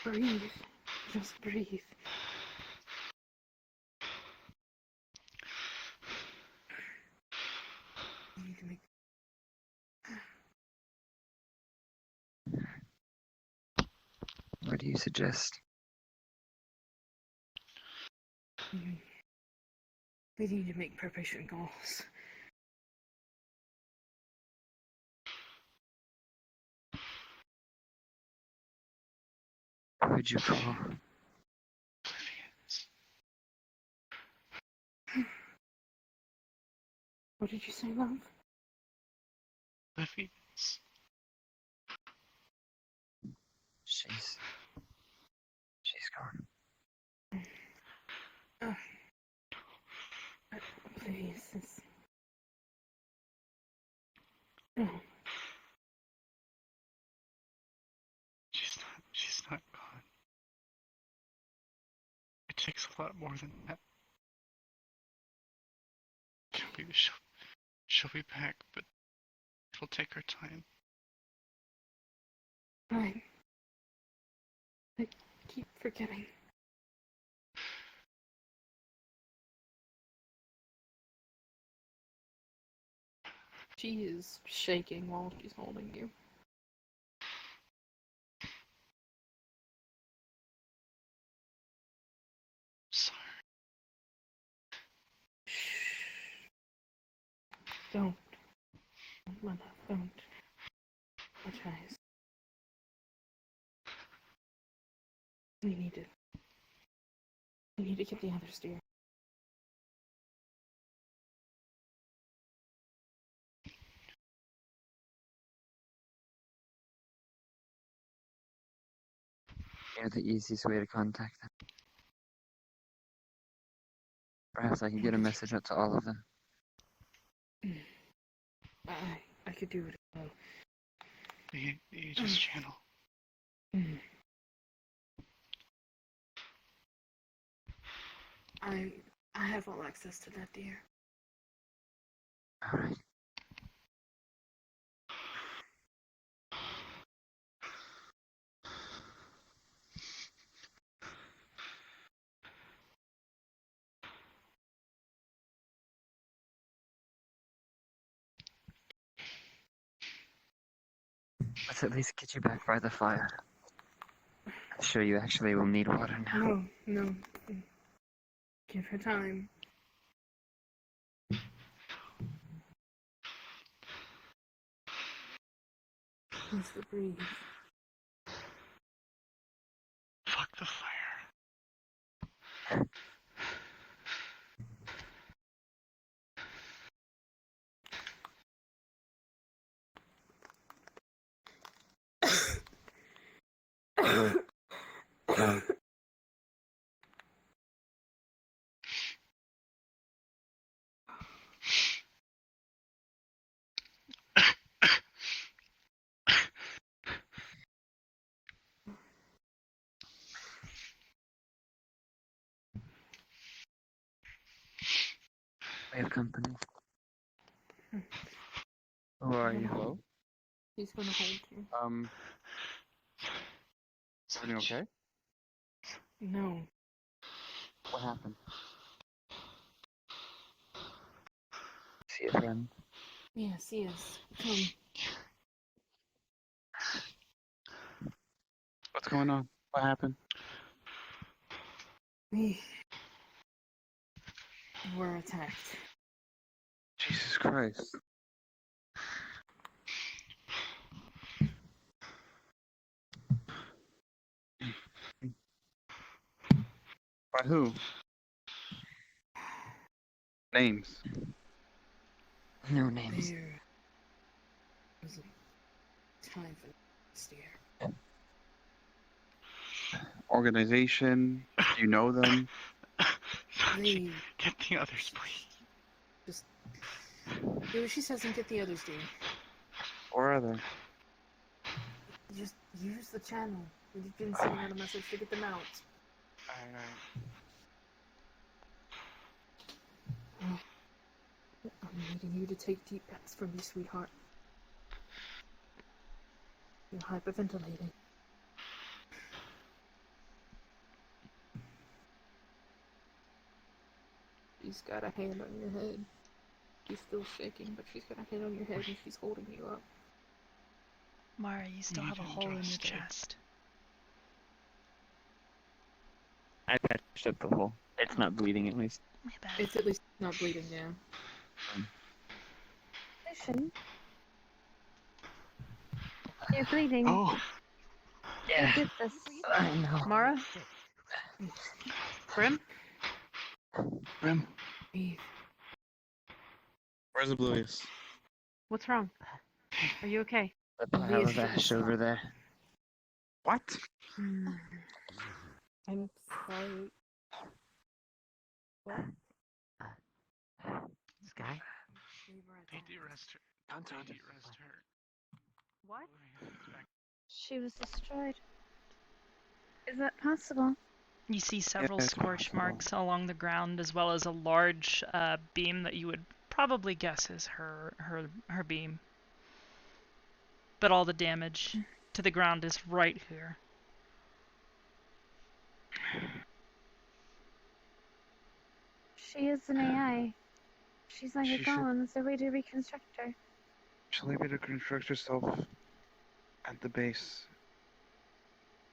Breathe. Just breathe. You need to make... What do you suggest? We need to make preparation calls. Who'd you call? What did you say, love? Livius. She's gone. Please, no. She's not gone. It takes a lot more than that. She'll be back, but it'll take her time. I keep forgetting. She is shaking while she's holding you. Sorry. Don't. My love, don't. Apologize. We need to get the others, dear. You're the easiest way to contact them. Perhaps I could get a message out to all of them. I could do it as well. You just channel. I have all access to that, dear. Alright. Let's at least get you back by the fire. I'm sure you actually will need water now. No. Give her time. Needs to breathe. Fuck the fire. We have company. Who are you? Hello? He's gonna hold you. Everything okay? No. What happened? See a friend? Yes, yes. Come. What's going on? What happened? We were attacked. Jesus Christ. By who? Names. No names. There was a time for this, dear. Organization. Do you know them? They Get the others, please. just do what she says and get the others, dear. Where are they? Just use the channel. We've been sending out a message to get them out. I'm needing you to take deep breaths from me, sweetheart. You're hyperventilating. She's got a hand on your head. She's still shaking, but she's got a hand on your head and she's holding you up. Mara, you still have a hole in your chest. I patched up the hole. It's not bleeding at least. My bad. It's at least not bleeding now. Listen. You're bleeding. Oh! You did this. I know. Mara? Brim? Brim, Eve. Where's Oblivious? What's wrong? Are you okay? The pile of ash over there. What? I'm sorry. What? Sky? they de-rest her. They de-rest her. What? She was destroyed. Is that possible? You see several it's scorch possible. marks along the ground, as well as a large beam that you would probably guess is her beam. But all the damage to the ground is right here. She is an AI. She's like She a golem. Is there a way to reconstruct her? She'll able to construct herself at the base.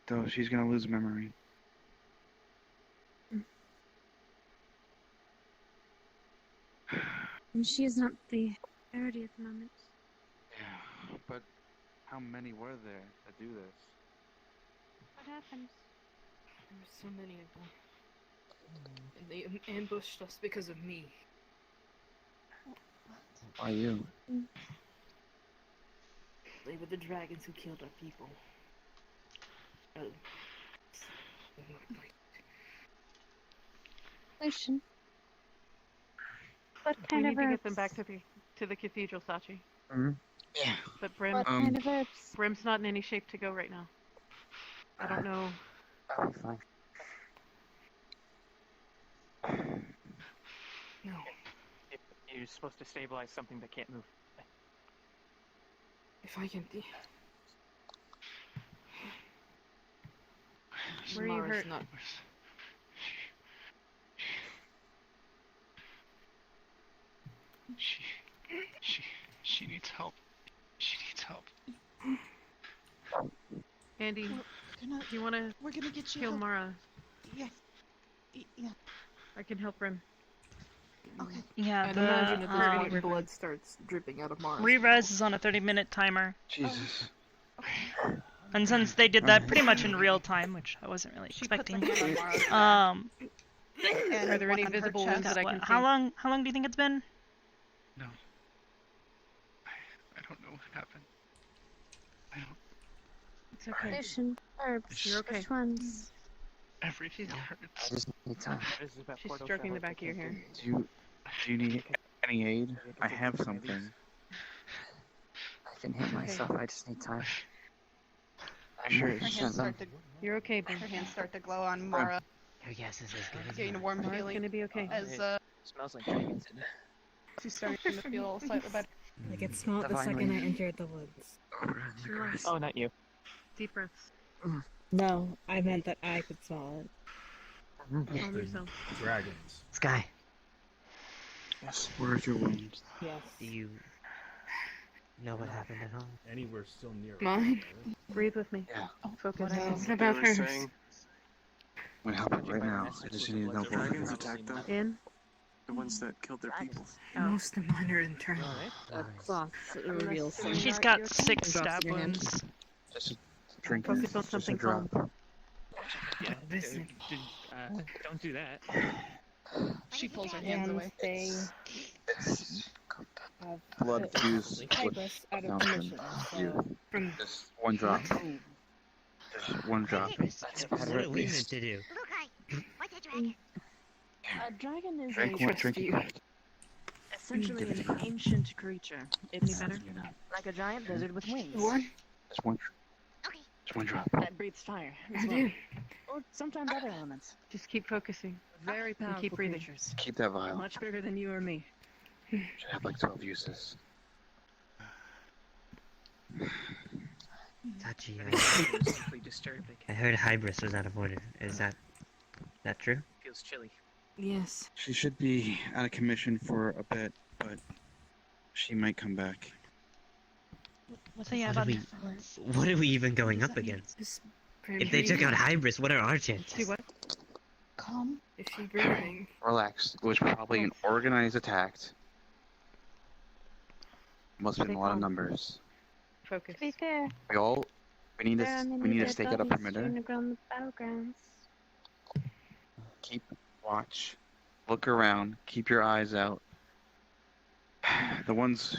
Though she's gonna lose memory. And she is not the priority at the moment. Yeah, but how many were there that do this? What happens? There were so many of them. And they ambushed us because of me. Why you? They were the dragons who killed our people. Lucian. What We kind need of to herbs? get them back to the cathedral, Sachi. Yeah. But Brim, What kind of herbs? Brim's not in any shape to go right now. I don't know. I'll be fine. No. You're supposed to stabilize something that can't move. If I can... Where are you Mara's hurt? Not... She needs help. She needs help. Andy, do you want to We're gonna get you heal help. Mara? Yeah. Yeah. I can help Brim. Okay. Yeah, I'd imagine the at this point blood starts dripping out of Mara's re-res is on a 30-minute timer. Jesus. And since they did that pretty much in real time, which I wasn't really She put the expecting, hand on Mara's um, Are there any on her visible chest. wounds that I can see? how long do you think it's been? No. I don't know what happened. I don't. It's okay. Lucian. Herbs. You're okay. Which ones? Everything I hurts. just need time. She's stroking the back of your hair. Do you need any aid? I have something. I can heal myself. I just need time. Sure. Her hands start to You're okay, Brim. her hands start to glow on Mara. Your guess is as good as Getting a mine. warm Mara's feeling gonna be okay. as Smells like dragons in it. she's starting to feel slightly better. I could smell it the Divinely. second I entered the woods. Over in the grass. Oh, not you. Deep breaths. No, I meant that I could smell it. Calm yourself. Dragons. Sky, Yes. Where's your wounds? Yes. do you know what happened at home? Anywhere still near. Mine? Breathe with me. Yeah. Focus. What about hers? I'm gonna help it right now. I just need to know Dragons what. attacked them. In. The ones that killed their people. Most of mine are internal. Cloth reveals Unless- She's Are got you okay? 6 Drops stab in your hand. wounds. Just a drink. Focus on Just a something drop. Yeah, Listen. don't do that. She pulls her hands away. They It's have blood fused with tigress out of something. commission. You. From Just one drop. Just one drop. That's better at least. to do. A dragon is Drink one. Drink you. it. essentially Give it an ancient creature. It's better? like a giant lizard with wings. One? Just one. Just one drop. That breathes fire. I do. Or sometimes other elements. Just keep focusing. Very And powerful keep breathing. creatures. Keep that vial. Much bigger than you or me. Should have like 12 uses. Tachi, Simply disturbing. I heard Hybris was out of order. Is that true? Feels chilly. Yes. She should be out of commission for a bit, but she might come back. What do you have What on are your we- phones? What are we even going up against? This If they took out Hybris, what are our chances? See what? Calm. Is she breathing? Relax. It was probably an organized attack. Must have been a lot of numbers. Focus. To be fair, We need there are to many dead stake out a bodies perimeter. strewn around the battlegrounds. Keep watch. Look around. Keep your eyes out. The ones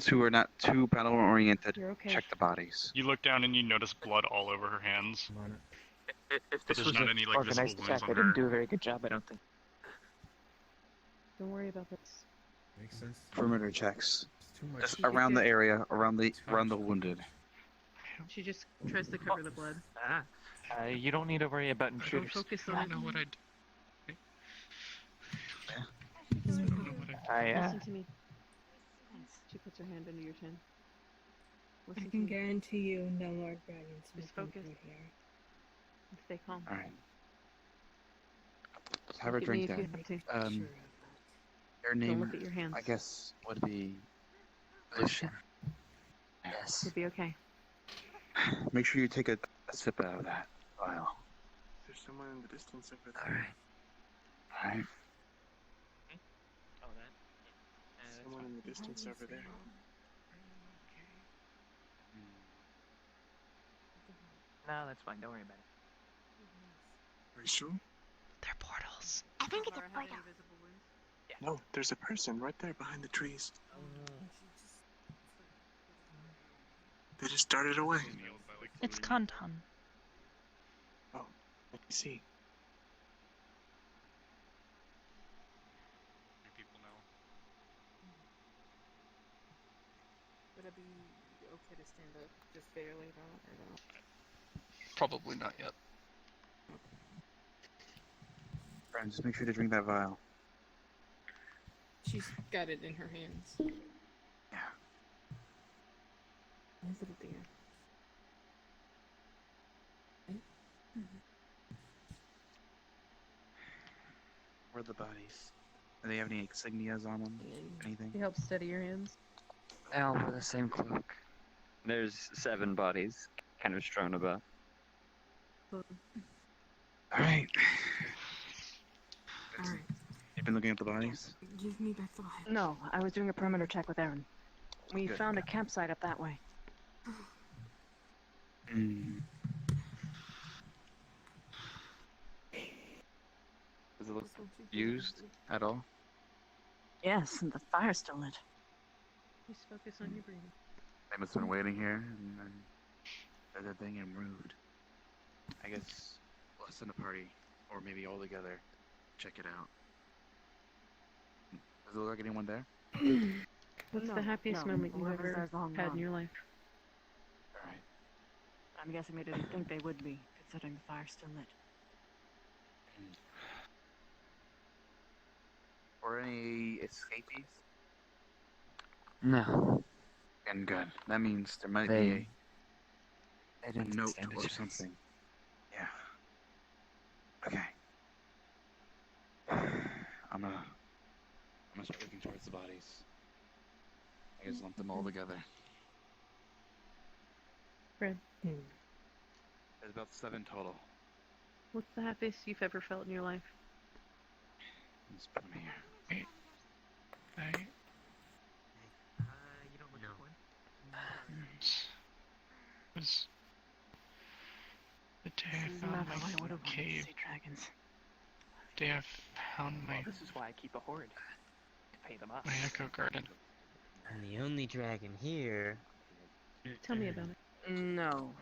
who are not too battle oriented, You're okay. check the bodies. You look down and you notice blood all over her hands. If But this there's was not an any like visible organized wounds attack, on they didn't her. do a very good job, I don't think. Don't worry about this. Makes sense. Perimeter checks. It's too much. Just You could around the get- area, around the wounded. She just tries to cover the blood. You don't need to worry about Don't intruders. focus I on don't it. know what I'd. Listen to me. She puts her hand under your chin. Listen I to can me. guarantee you no more dragons will Just come focus. through here. And stay calm. All right. Let's have a Look at me drink if you then. have to. Sure of that. Your Don't name, look at your hands. I guess, would be Lucian. Yes. You'll be okay. Make sure you take a sip out of that vial. There's someone in the distance over there. Alright. All right. Oh, that? Someone in the distance over there. No, that's fine. Don't worry about it. Are you sure? They're portals. I think it's Laura a have player. any visible wounds? No, there's a person right there behind the trees. They just darted away. It's Kantan. Oh, I see. People know. Would it be okay to stand up just barely or not? Probably not yet. Friend, just make sure to drink that vial. She's got it in her hands. Yeah. Is it there? Where are the bodies? Do they have any insignias on them? Anything? He helps steady your hands. They all wear the same cloak. There's 7 bodies, kind of strewn about. All right. Alright. You've been looking at the bodies? Give me back the vial. No, I was doing a perimeter check with Aaron. We Good, found a good. campsite up that way. Mm. Does it look used at all? Yes, and the fire's still lit. Just focus on your breathing. They must have been waiting here and then did their thing and moved. I guess we'll send a party, or maybe all together, check it out. Does it look like anyone there? What's No, the happiest no, moment you've whoever's ever there's long had in gone. your life? Alright. I'm guessing they didn't think they would be, considering the fire's still lit. Or any escapees? No. And good. That means there might They be a didn't note stand a or chance. something. Yeah. Okay. I'm gonna start looking towards the bodies. I guess lump them all together. Fred, There's about 7 total. what's the happiest you've ever felt in your life? Let's put them here. Right. You don't look at one. It was the day I This is found not my how I would have wanted to cave. see dragons. Day I found my This is why I keep a horde. To pay them off. my echo garden. And the only dragon here. Tell me about it. No.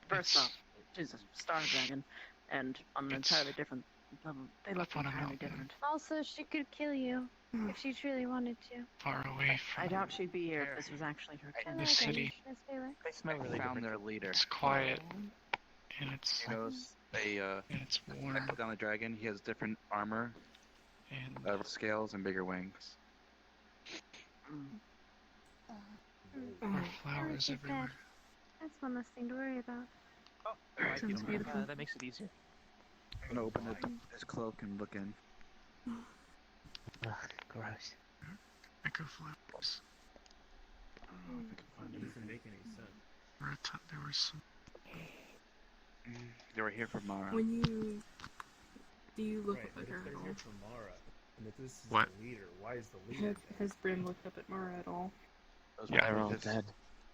First off, she's a star dragon, and on an It's entirely different level. They look up on a entirely mountain. different. Also, she could kill you if she truly wanted to. Far away from I doubt she'd be here if this was actually her I kin. the city. Miss Taylor. They smell I really found different. their leader. It's quiet and it's He knows they and it's warm put down the dragon. He has different armor, and scales, and bigger wings. there are flowers she's everywhere. dead. That's one less thing to worry about. Sounds beautiful. That makes it easier. I'm gonna open his cloak and look in. Ugh, gross. Echo flowers. I don't know if I can find It him. doesn't make any sense. There were some. They were here for Mara. When you Do you look Right, up but at if her they're at all? here for Mara, and if this is What? the leader, why is the leader Has Brim looked up at Mara at all? Those Yeah. They're all just dead.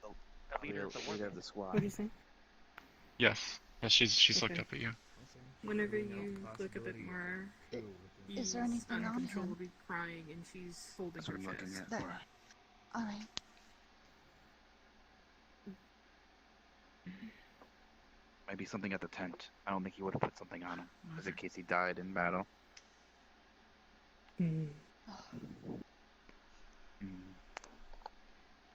the leader of the squad. What do you say? Yes. Yes, she's looked Okay. up at you. Whenever you look up at Mara, Is there anything on him? uncontrollably crying and she's holding That's her what I'm looking chest. at. There. Alright. Maybe something at the tent. I don't think he would have put something on him, just in case he died in battle. Mm.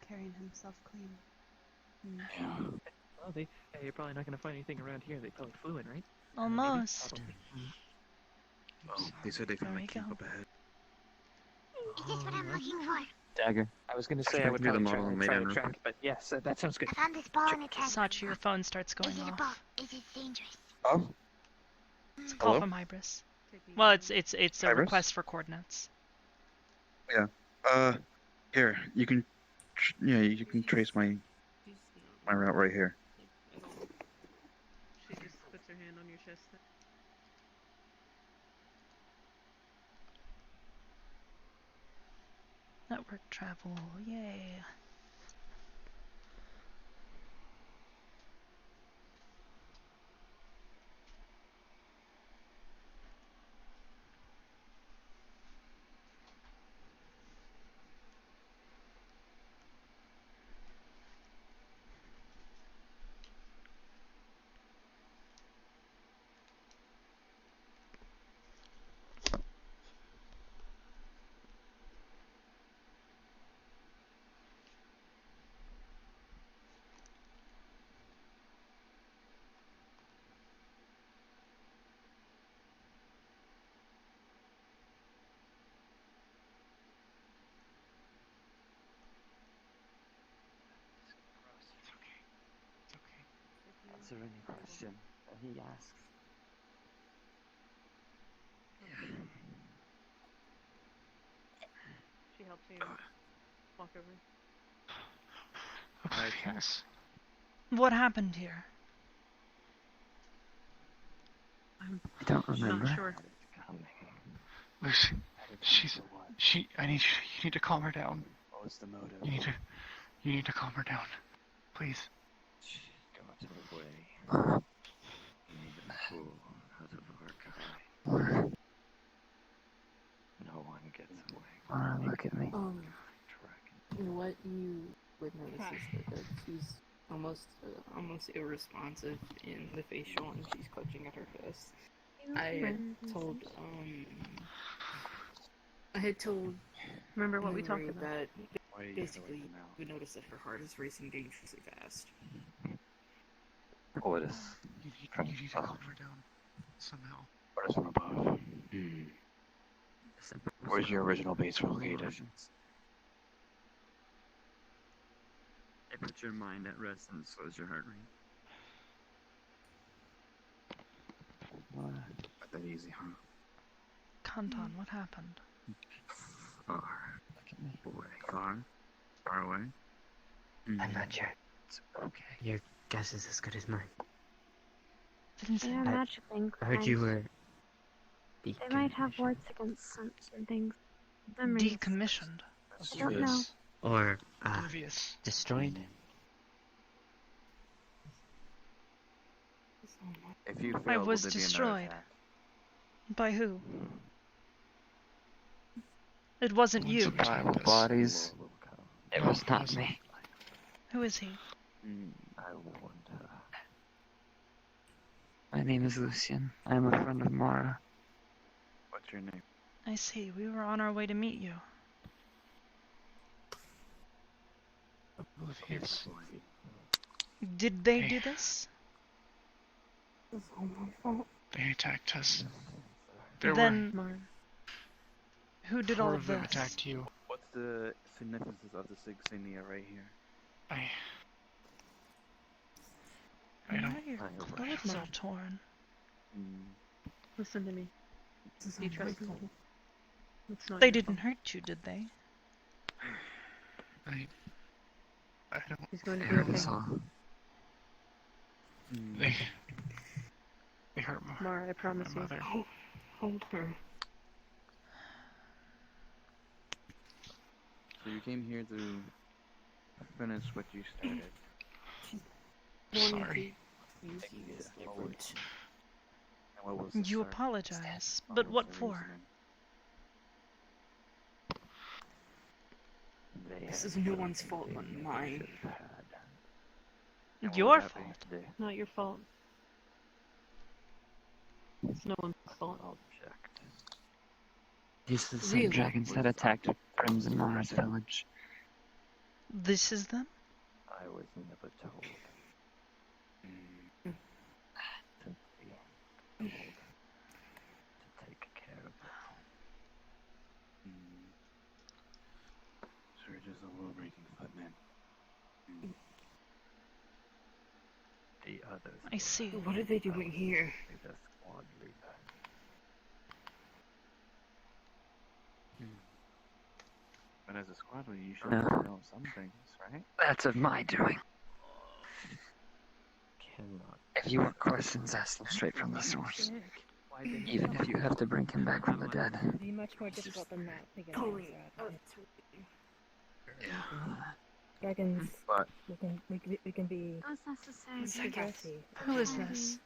Carrying himself clean. Yeah. Well, you're probably not going to find anything around here. They probably flew in, right? Almost. Well, they said they found There a we camp go. up ahead. This is what I'm looking for. Dagger. I was going to say I would Do the probably model and lay try down to real track, quick. but yes, that sounds good. I found this ball in a tent. Sachi, your phone starts going Is it a off. ball? Is it dangerous? Oh? It's a call Hello? from Hybris. Well, it's a Hybris? request for coordinates. Yeah. Here, you can, you can trace my route right here. She just puts her hand on your chest. Network travel, yay. Answer any question that he asks. She helps you walk over. Yes. What happened here? I don't remember. Not sure. Lucy, I need you need to calm her down. What's the motive? You need to calm her down. Please. Go away. Leave the fool out of our kind. No one gets away. Look at me. What you would notice is that she's almost irresponsive in the facial, and she's clutching at her fist. I had told. Remember what we talked Maru about? that basically we noticed that her heart is racing dangerously fast. Orders. You need to calm her down somehow. Orders from above. Where's your original base located? It puts your mind at rest and slows your heart rate. Not that easy, huh? Kanton, what happened? Far. Look at me. Away. Far away? I'm not sure. It's okay. Your guess is as good as mine. Didn't say They are that. magically I heard you inclined. were They might have wards against certain things. Memories. Decommissioned. I don't know. or Oblivious. destroyed. If you I fail, was will there be another destroyed. attack? By who? It wasn't you. Survived this. Bodies. It was not me. Who is he? I wonder. My name is Lucian. I am a friend of Mara. What's your name? I see. We were on our way to meet you. Oblivious. Did they do this? It's all my fault. They attacked us. There Then, who did four all of of them this? attacked you. What's the significance of this insignia right here? I Why don't. are your clothes all torn? Listen to me. You trust me. It's not They your didn't fault. hurt you, did they? I don't. He's going to I be heard okay. us all. They hurt my Mara, I promise you. mother. hold her. So you came here to finish what you started. Sorry. Use you as leverage. And what was the You start? apologize, What but was what the for? reasoning? This is no one's fault but mine. And what Your would that be? fault. Not your fault. It's no one's fault. These are the same Really? dragons that attacked Crimson Mars village. This is them? I was never told. Simply told to take care of it. So you're just a low-ranking footman. The others. I see. What are they doing here? The squad leader. But as a squad leader, you should No. know some things, right? That's of my doing. Cannot. If you want questions, ask them straight from the source. Even if you have to bring him back from the dead. It'd be much more difficult than that to get an Colleen. answer out. Dragons, But we can be That was necessary. aggressive. Who is this?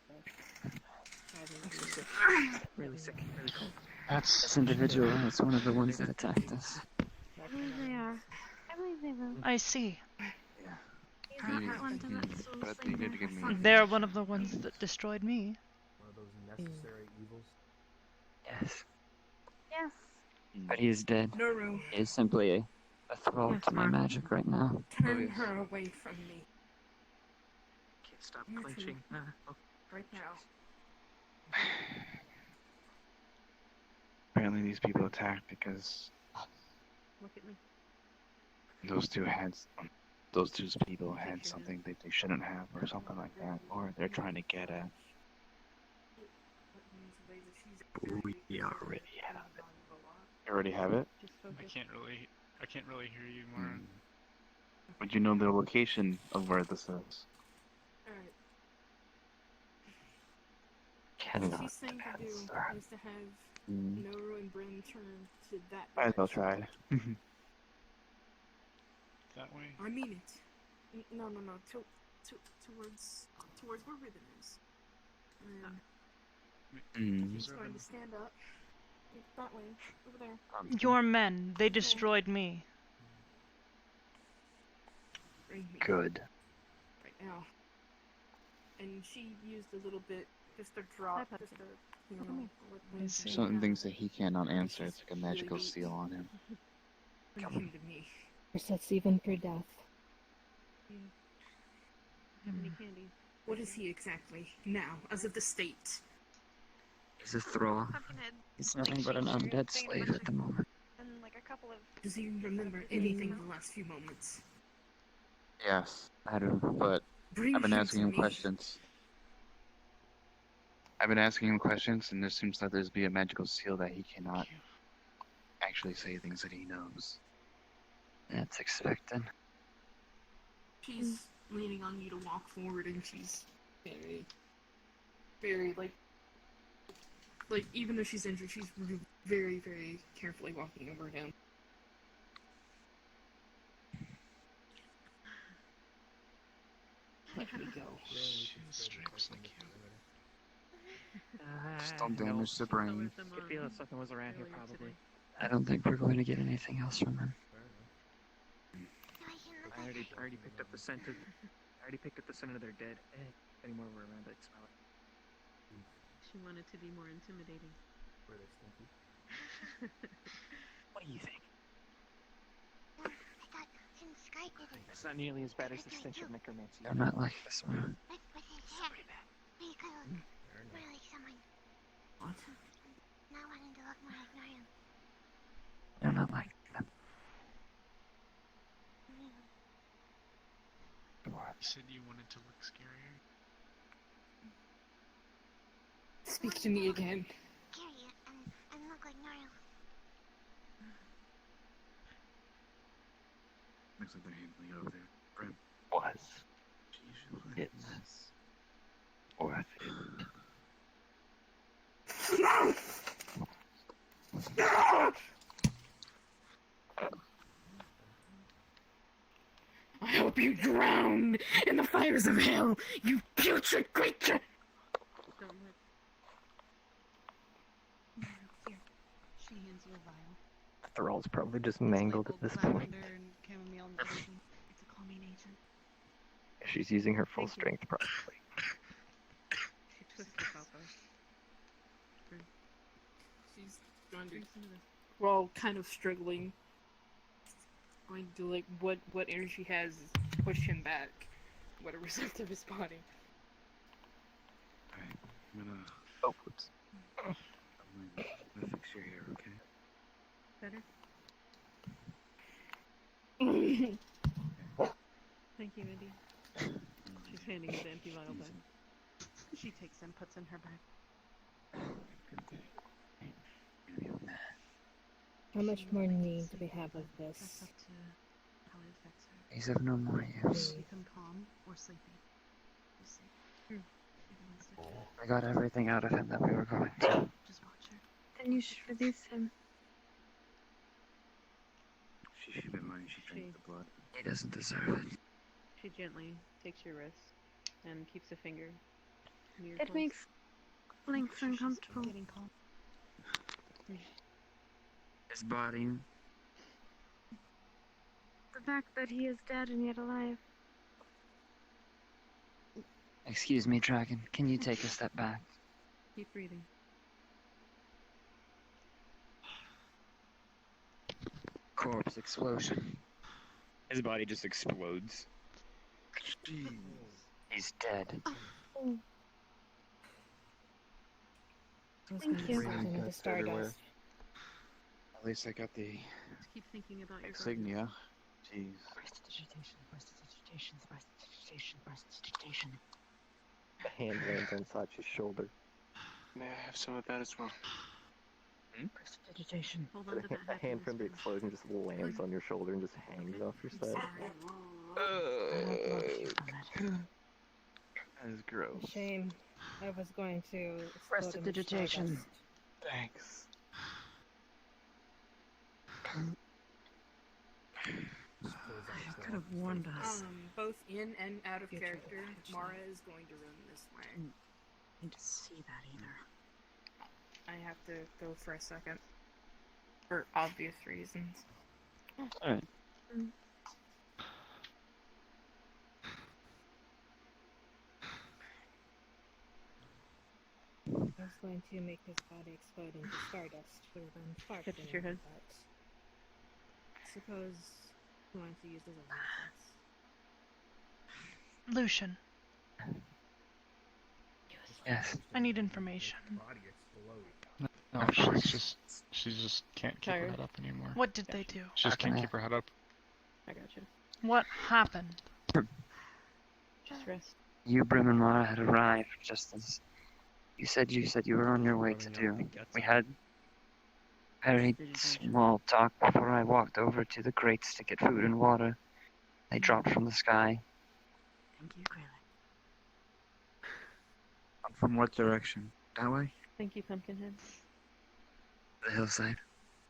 Really sick, really cold. This individual is one of the ones that attacked us. I believe they are. I believe they will. I see. He's not that one to let souls but you need to give me. They're one of the ones that destroyed me. One of those necessary evils. Yes. Yes. But he is dead. Nuru, He is simply a thrall to my magic right now. turn her away from me. Can't stop You clenching. too. Right now. Apparently, these people attacked because Look at me. those two people had something that they shouldn't have, or something like that, or they're trying to get at. We already have it. You already have it? Just I focus. can't really hear you, Mara. But you know the location of where this is. Alright. What Cannot she's saying to do depend, sir. is to have Mm. Noru and Bryn turn to that Might as well direction. try. That way? I mean it. No. Towards where Ribbon is. Mm. Starting to stand up. That way. Over there. Your men, they destroyed me. Bring me Good. right now. And she used a little bit, just a drop, just a, you know, I see. Certain things that he cannot answer. It's like a magical seal on him. bring him to me. That's even for death. Have any candy? What is he exactly now, as of the state? He's a thrall. He's nothing but an undead slave at the moment. And like a couple of Does he remember anything of the last few moments? Yes, I do. but Bring I've been him asking to him me. questions. And there seems like there's be a magical seal that he cannot actually say things that he knows. That's expected. She's leaning on you to walk forward, and she's very like even though she's injured, she's very, very carefully walking over him. Let me go. Stripes like you. Just don't damage the brain. I could feel that something was around here, probably. I don't think we're going to get anything else from him. I I already picked up the scent of. Their dead. Any more were around, I'd smell it. She wanted to be more intimidating. Were they stinky? What do you think? I thought since Sky did it, It's not nearly as bad as the stench of necromancy. They're not like this one. with his hair, he could look more like someone. What? Not wanting to look more like Niall. They're not like them. You said you wanted to look scarier? Speak to me again. Carry it and look like Niall. Looks like they're handling it over there. Grim. Was. Jeez, It's worth it. you drown in the fires of hell, you putrid creature! Don't let... Here, she hands you a vial. Thrall's probably just mangled at this point. Lavender and chamomile medicine. It's a calming agent. She's using her full strength, probably. She twists herself up. She's going to... We're all kind of struggling. Going to, like, what energy has pushed him back. What a result of his body. Alright, I'm gonna... Oh, whoops. I'm gonna fix your hair, okay? Better? Thank you, Mindy. She's handing you the empty vial back. She takes them, puts in her bag. How much more need do we have of That's this? up to how it affects her. He's of no more use. Become calm or sleepy. We'll see. Everyone's different. I got everything out of him that we were going to. Just watch her. Then you should release him. She should be mine, she drank the blood. He doesn't deserve it. She gently takes your wrist and keeps a finger near It makes Lynx uncomfortable. Getting calm. His body. The fact that he is dead and yet alive. Excuse me, Dragon. Can you take a step back? Keep breathing. Corpse explosion. His body just explodes. He's dead. Thank you. The stardust. At least I got the Just keep thinking about your insignia. Jeez. The hand lands on Sachi's shoulder. May I have some of that as well? Prestidigitation. Hold on to that A hand from the explosion just lands on your shoulder and just hangs off your side. That is gross. Shame. I was going to explode in the Prestidigitation. stardust. Thanks. I could have warned us. Both in and out of character, Mara is going to run this way. I didn't need to see that either. I have to go for a second. For obvious reasons. Alright. I was going to make his body explode into stardust for then fart Catches in your it, head. but suppose he wanted to use it as a license. Lucian, Yes. I need information. No, she just can't keep her Tired. head up anymore. What did they do? She just can't keep her head up. I got you. What happened? Just rest. You, Brim, and Mara had arrived just as you said you were on your way to do. We had very small talk before I walked over to the crates to get food and water. They dropped from the sky. Thank you, Grayling. From what direction? That way? Thank you, Pumpkinhead. The hillside.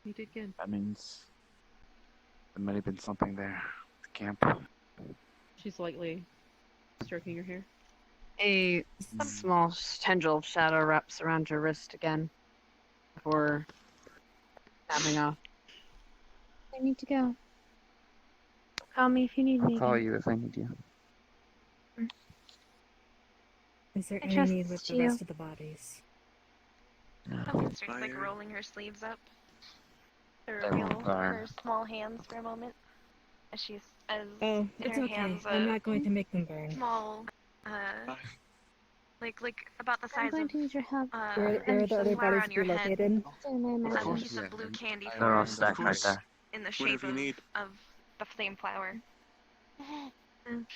You did good. That means there might have been something there. The camp. She's lightly stroking your hair. A small tendril of shadow wraps around your wrist again before snapping off. I need to go. Call me if you need me. I'll call you if I need you. Is there I any trust need with the you. rest of the bodies? Pumpkin starts like rolling her sleeves up to They reveal won't burn. her small hands for a moment. As she's as Oh, in it's her okay. hands I'm not going to make them burn. small like about the I'm size going of to need your help. Where are the other flower bodies on to your be head. located? There's a course, piece of blue candy They're all form stacked right there. in the shape of the same flower.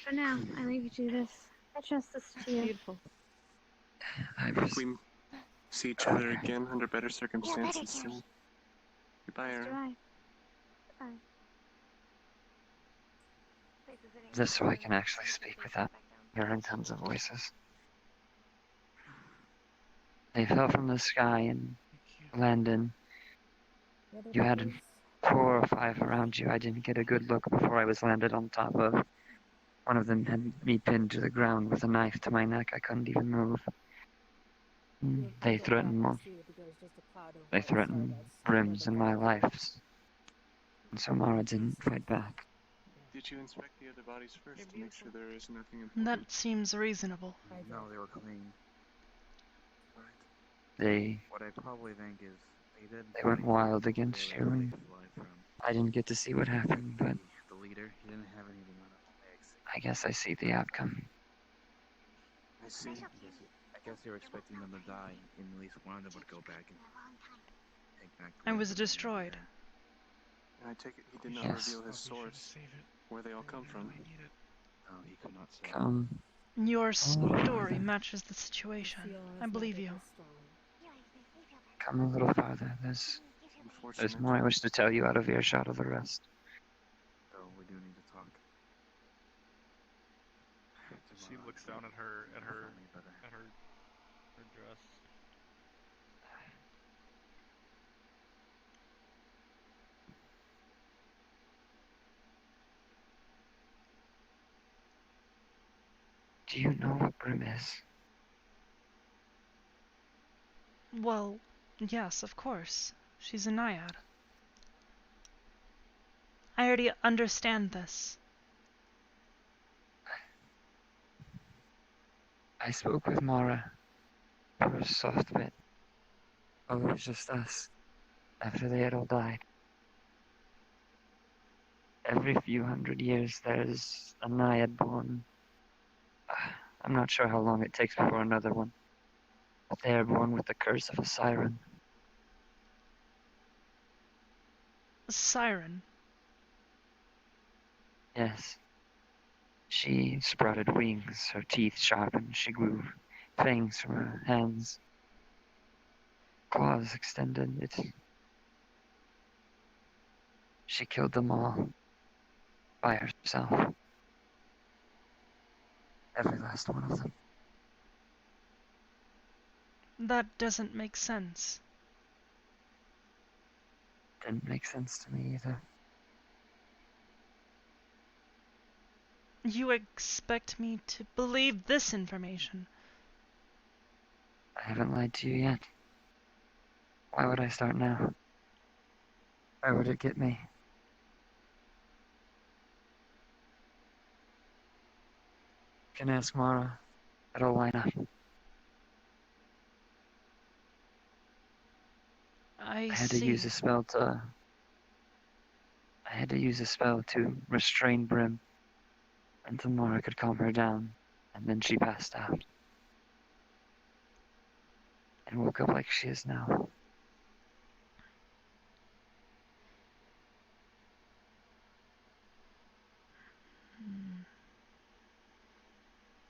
For now, I leave you to this. I trust this to you. Beautiful. Hope we see each other again under better circumstances soon. Goodbye, Do Aaron. I? Bye. Just so I can actually speak without hearing tons of voices. They fell from the sky and landed. You had 4 or 5 around you. I didn't get a good look before I was landed on top of. One of them had me pinned to the ground with a knife to my neck. I couldn't even move. They threatened more. They threatened Brims and my lives. And so Mara didn't fight back. Did you inspect the other bodies first to make sure there is nothing important? That seems reasonable. No, they were clean. They What I probably think is They went wild against you, and I didn't get to see what happened, but the leader, he didn't have anything on his legs. I guess I see the outcome. I see. I guess they were expecting them to die, and at least one of them would go back and take back. I was destroyed. And I take it he did not Yes. reveal his source, where they all come from. No, he could not say. Come. Your story matches the situation. I believe you. Come a little farther. There's more I wish to tell you out of earshot of the rest. So we do need to talk. She looks down at her dress. Do you know what Brim is? Well, yes, of course. She's a naiad. I already understand this. I spoke with Mara for a soft bit. Oh, it was just us. After they had all died. Every few hundred years there's a naiad born. I'm not sure how long it takes before another one. But they are born with the curse of a siren. Siren. Yes. She sprouted wings, her teeth sharpened, she grew fangs from her hands. Claws extended. She killed them all. By herself. Every last one of them. That doesn't make sense. Didn't make sense to me either. You expect me to believe this information? I haven't lied to you yet. Why would I start now? Where would it get me? You can ask Mara. It'll line up. I had to use a spell to... I had to use a spell to restrain Brim until Mara could calm her down, and then she passed out. And woke up like she is now.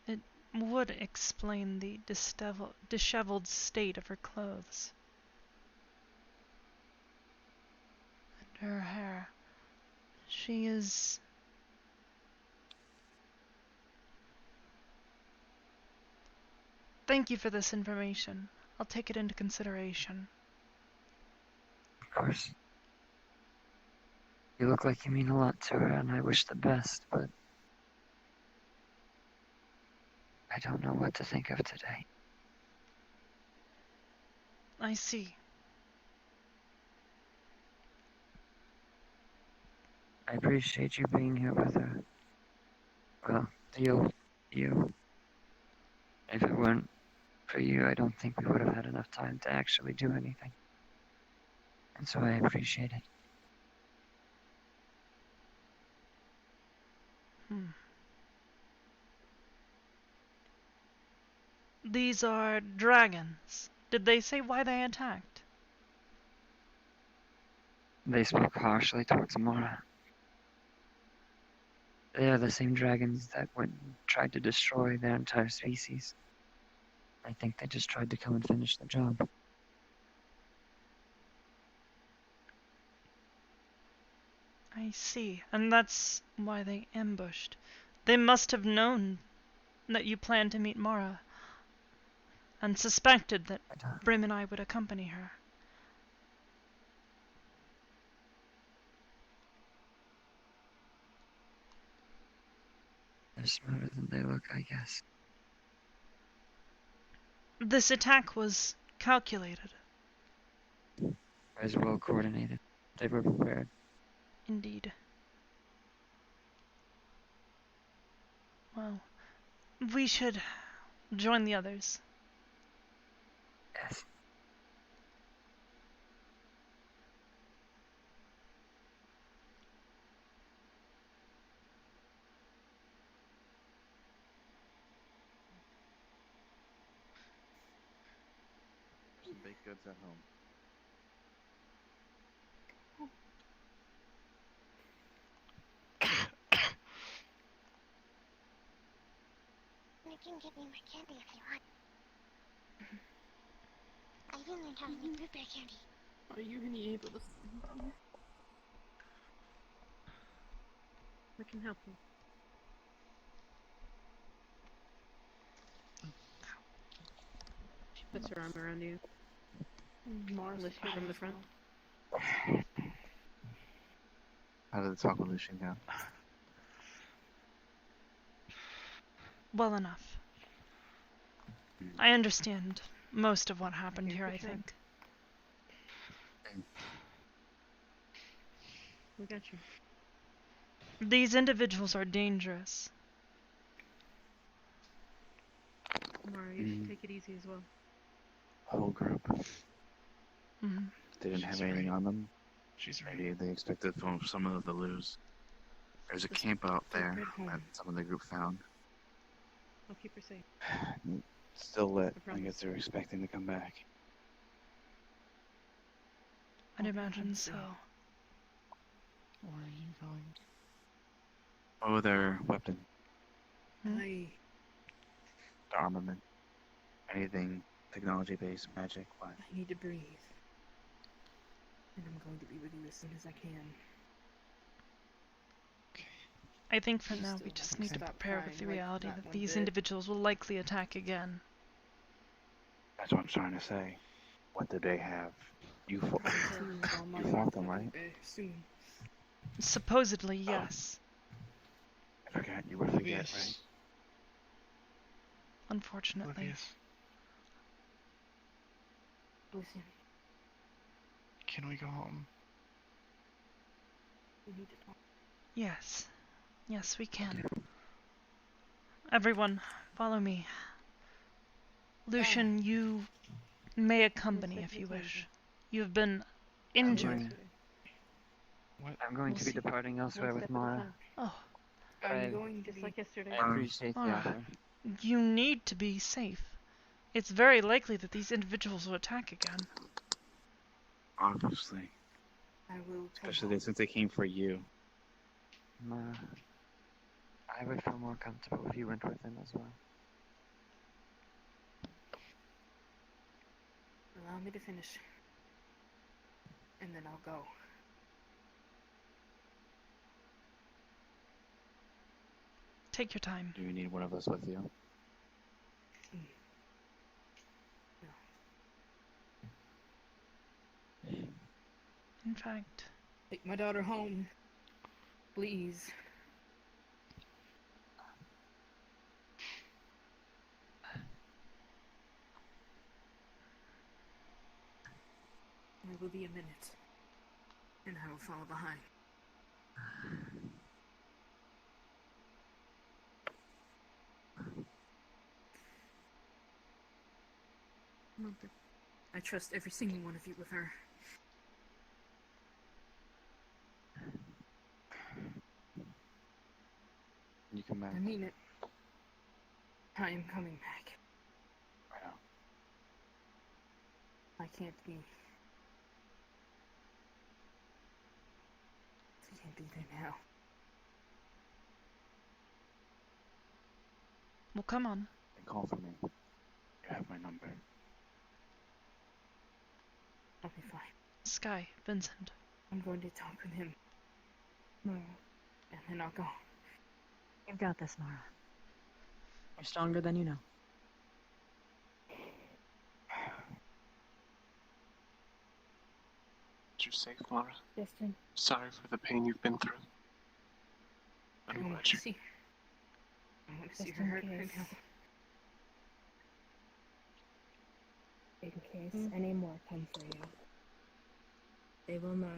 It would explain the disheveled state of her clothes. And her hair. She is... Thank you for this information. I'll take it into consideration. Of course. You look like you mean a lot to her, and I wish the best, but... I don't know what to think of today. I see. I appreciate you being here with her. Well, you. If it weren't for you, I don't think we would have had enough time to actually do anything. And so I appreciate it. These are dragons. Did they say why they attacked? They spoke harshly towards Mara. They are the same dragons that went and tried to destroy their entire species. I think they just tried to come and finish the job. I see. And that's why they ambushed. They must have known that you planned to meet Mara, and suspected that Brim and I would accompany her. They're smarter than they look, I guess. This attack was calculated. As well coordinated. They were prepared. Indeed. Well, we should join the others. Yes. Some baked goods at home. You can give me my candy if you want. I didn't learn how to make root beer candy. Are you gonna be able to? I can help you. She puts her arm around you. Unless you're from the front. How did the taco mission go? Well enough. I understand most of what happened here, I think. We got you. These individuals are dangerous. Mara, you should take it easy as well. Whole group. Mm-hmm. They didn't have anything on them. She's right. Maybe they expected from some of the lose. There's a camp out there that some of the group found. I'll keep her safe. Still lit. I guess they're expecting to come back. I'd imagine so. Where are you going? Oh, their weapon. I Their armament. Anything technology-based, magic, what? I need to breathe. And I'm going to be with you as soon as I can. I think for now we Still just haven't need to stopped prepare with the crying, like, reality not that one these bit. individuals will likely attack again. That's what I'm trying to say. What did they have? You fought them, right? Soon. Supposedly, yes. I forgot. You were forget, right? Unfortunately. Listen, Can we go home? we need to talk. Yes. Yes, we can. Everyone, follow me. Lucian, you may accompany if you wish. You've been injured. I'm going to be departing elsewhere with Mara. Oh. Are you I- going to Just be? like yesterday. I appreciate the Mara, offer. you need to be safe. It's very likely that these individuals will attack again. Obviously. I will. Especially since they came for you. Mara, I would feel more comfortable if you went with them as well. Allow me to finish, and then I'll go. Take your time. Do you need one of us with you? In fact, Take my daughter home, please. It will be a minute, and I will follow behind. I trust every single one of you with her. You come back. I mean it. I am coming back. I know. I can't be. I can't be there now. well, come on. And call for me. You have my number. I'll be fine. Sky, Vincent. I'm going to talk with him. And then I'll go. You've got this, Mara. You're stronger than you know. You're safe, Mara. Justin. Sorry for the pain you've been through. I'm glad you. I want to see Just her in hurt right case. now. In case any more come for you. They will not.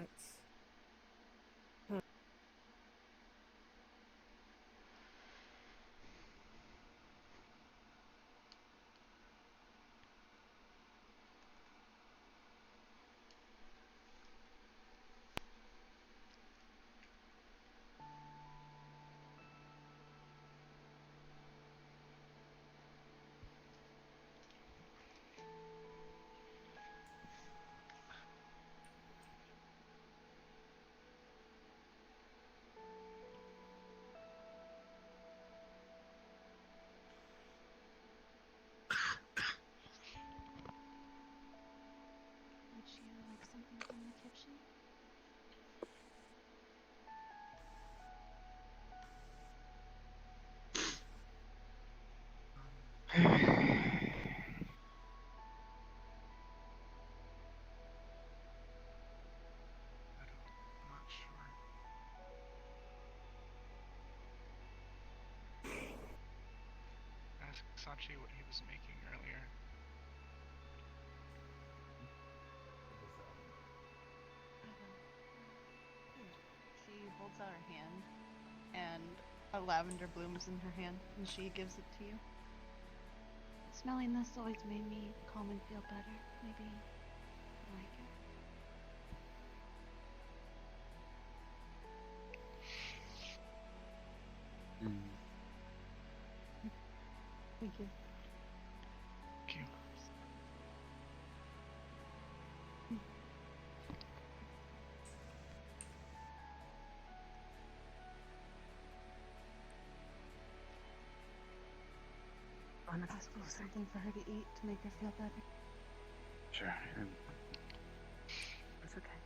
Would you like something from the kitchen? I'm not sure. Ask Sachi what he was making earlier. She holds out her hand, and a lavender blooms in her hand, and she gives it to you. Smelling this always made me calm and feel better. Maybe you like it. Thank you. Thank you. Wanna ask for something for her to eat to make her feel better? Sure. It's okay.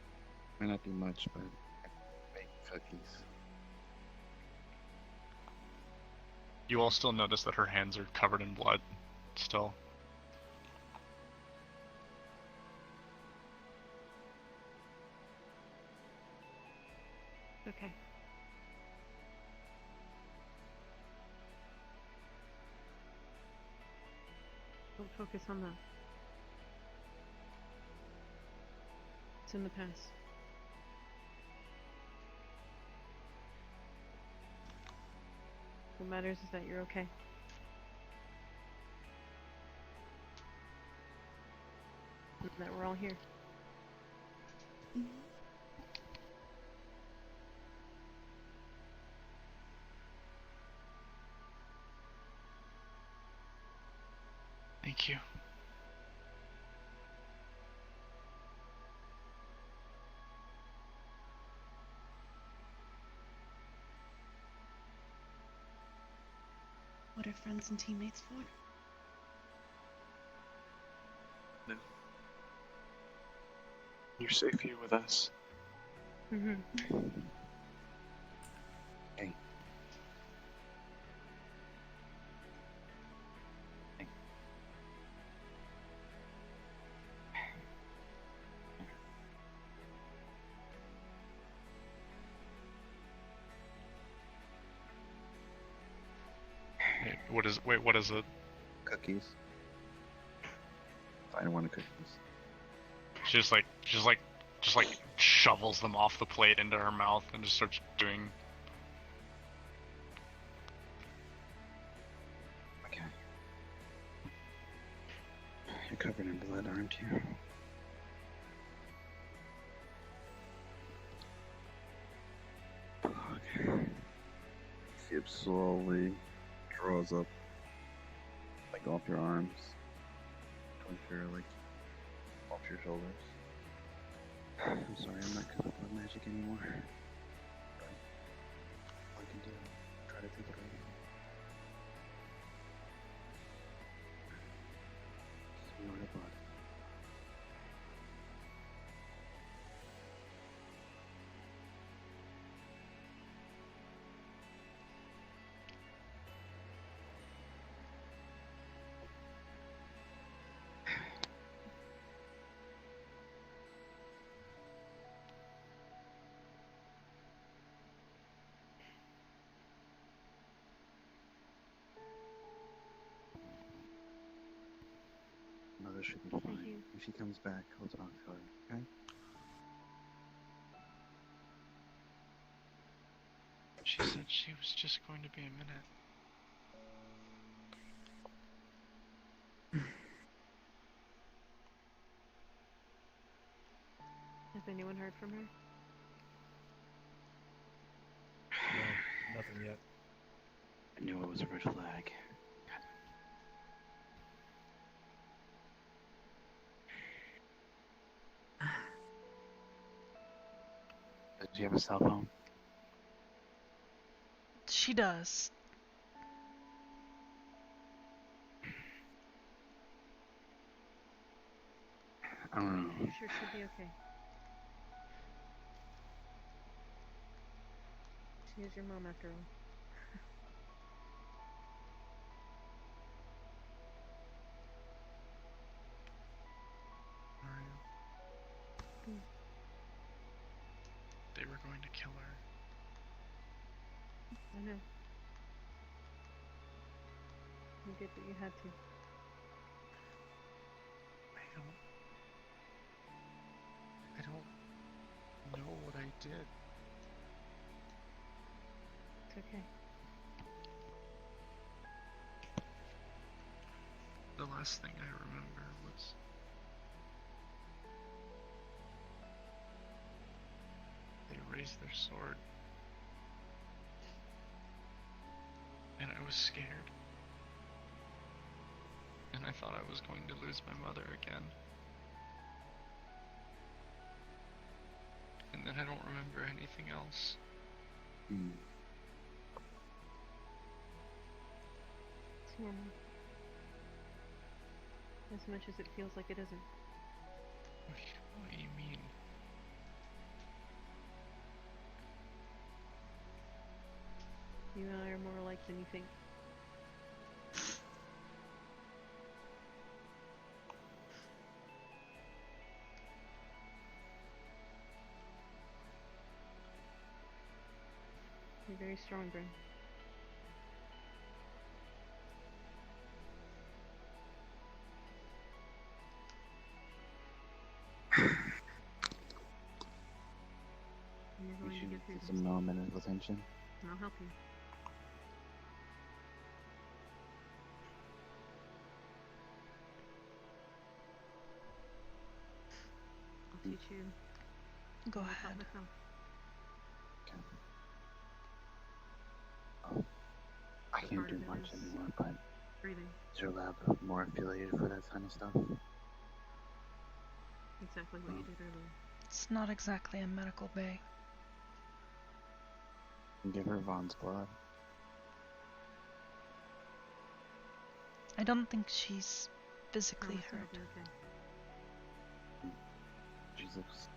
Might not be much, but I make cookies. You all still notice that her hands are covered in blood, still. Okay. Don't focus on that. It's in the past. What matters is that you're okay. And that we're all here. Thank you. What are friends and teammates for? No. You're safe here with us. Mm-hmm. Hey. What is it? Cookies. I want cookies. She just shovels them off the plate into her mouth and just starts doing. Okay. You're covered in blood, aren't you? Okay. Skip slowly draws up, like off your arms, towards your like off your shoulders. I'm sorry, I'm not good with blood magic anymore. But all I can do, try to take it away. Ignore the blood. Mother should be Thank fine. you. If she comes back, I'll talk to her, okay? She said she was just going to be a minute. Has anyone heard from her? No, nothing yet. I knew it was a red flag. Does she have a cell phone? She does. I don't know. I'm sure she'll be okay. She is your mom after all. Mario. They were going to kill her. I know. You did what you had to. I don't know what I did. It's okay. The last thing I remember was they raised their sword. And I was scared. And I thought I was going to lose my mother again. And then I don't remember anything else. It's normal. As much as it feels like it isn't. What do you mean? You and I are more alike than you think. You're very strong, Bryn. You're going to get through Get this. some no-minute attention. I'll help you. I'll teach you. Go how to ahead. help myself. Oh, I can't Part do of it much is anymore, but breathing. is your lab more affiliated for that kind of stuff? Exactly what you did earlier. It's not exactly a medical bay. Give her Vaughn's blood. I don't think she's physically Promise it'll hurt. be okay. She looks...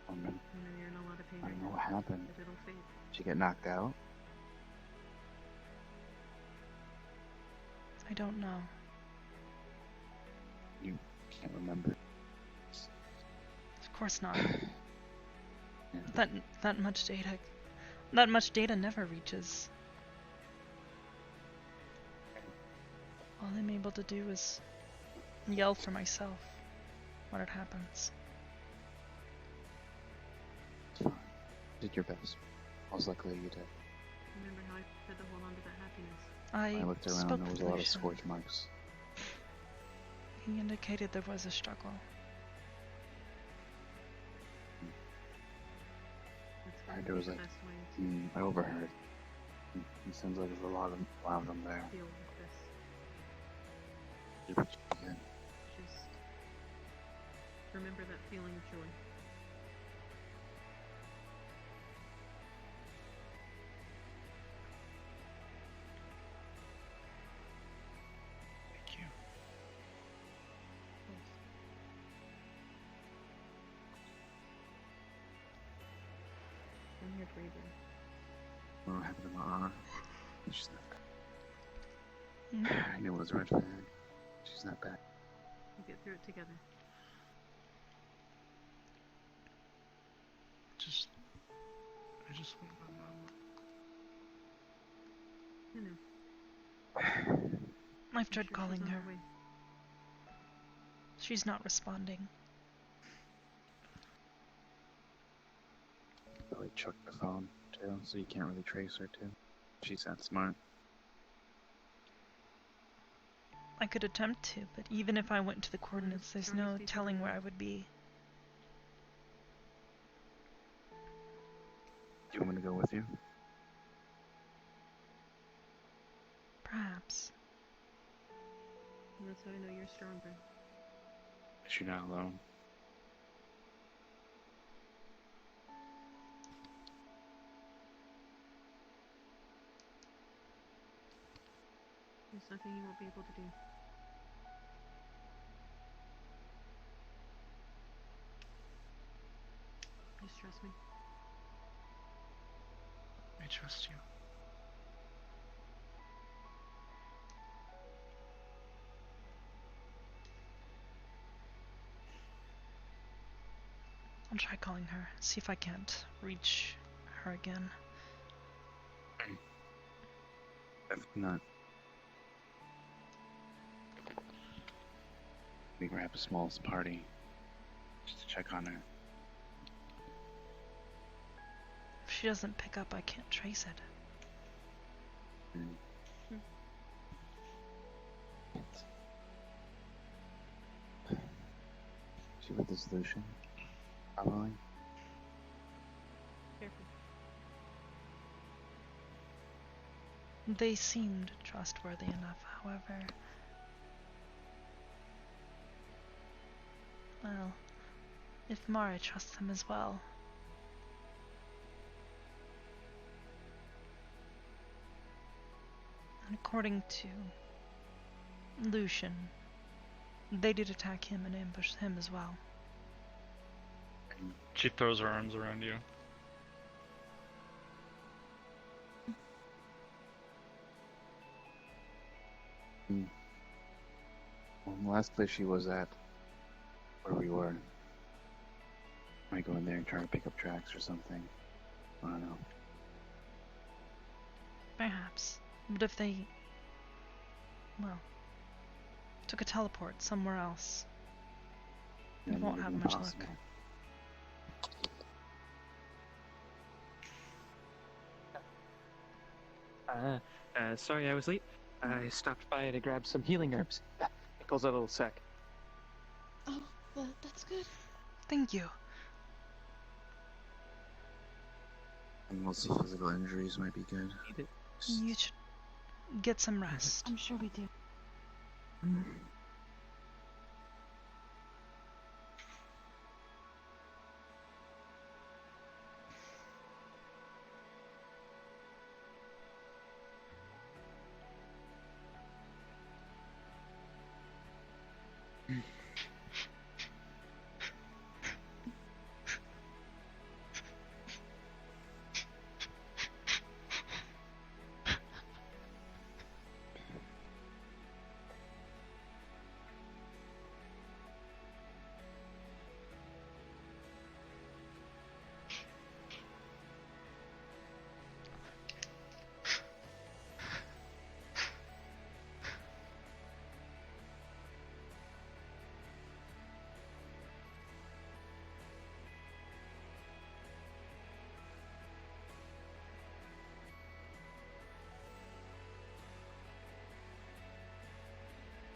I know you're in a lot of pain I right don't know now, what happened. but it'll fade. Did she get knocked out? I don't know. You can't remember. Of course not. That much data never reaches. All I'm able to do is yell for myself when it happens. It's fine. Did your best. Most likely you did. Remember how I said to hold on to that happiness? When I looked around, spoke there was with a lot of Lucian. scorch marks. He indicated there was a struggle. That's I going heard to there be was the like... best way to I overheard. It sounds like there's a lot of them there. deal with this. Do what you can. Just remember that feeling of joy. Thank you. I'm here for you, Bryn. What happened to my arm? She's not Hmm? back. I knew it was a red flag. She's not back. We'll get through it together. I just want my mom. I know. I've tried Sure calling she's on her. her way. She's not responding. Probably chucked the phone too, so you can't really trace her too. She's that smart. I could attempt to, but even if I went to the coordinates, there's no telling where I would be. Do you want me to go with you? Perhaps. That's how I know you're stronger. But you're not alone. There's nothing you won't be able to do. Just trust me. I trust you. I'll try calling her, see if I can't reach her again. Definitely not. We grab a small party just to check on her. If she doesn't pick up, I can't trace it. See what the solution? Probably. Careful. They seemed trustworthy enough, however. Well, if Mara trusts them as well. And according to Lucian, they did attack him and ambush him as well. She throws her arms around you. Well, the last place she was at, where we were, might go in there and try to pick up tracks or something. I don't know. Perhaps. But if they, well, took a teleport somewhere else, we Then won't it have would be much luck. impossible. Sorry I was late. I stopped by to grab some healing herbs. It pulls out a little sack. Oh, well, that's good. Thank you. And mostly physical injuries might be good. You should get some rest. I'm sure we do.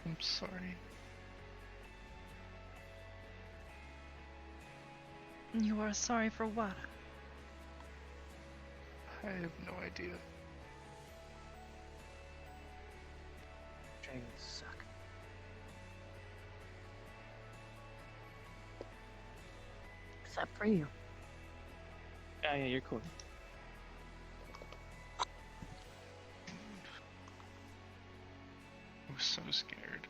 I'm sorry. You are sorry for what? I have no idea. Dragons suck. Except for you. Yeah, you're cool. I was so scared.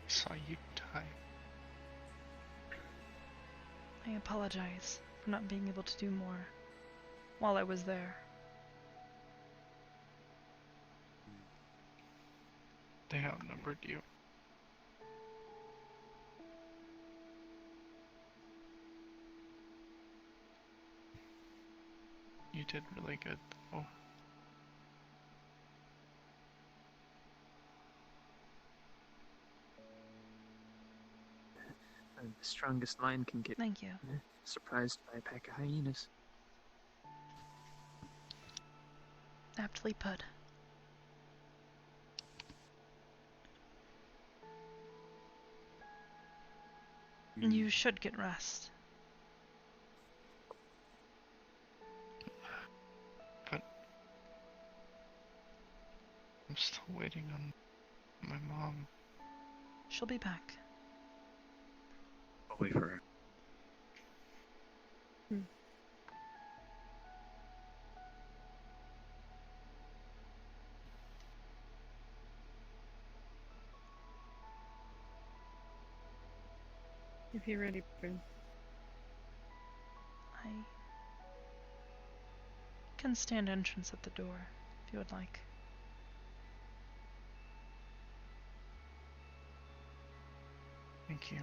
I saw you die. I apologize for not being able to do more while I was there. They outnumbered you. You did really good, though. The strongest lion can get Thank you. surprised by a pack of hyenas. Aptly put. You should get rest. But I'm still waiting on my mom. She'll be back. I'll wait for her. If you're ready, Prince. I can stand entrance at the door, if you would like. Thank you.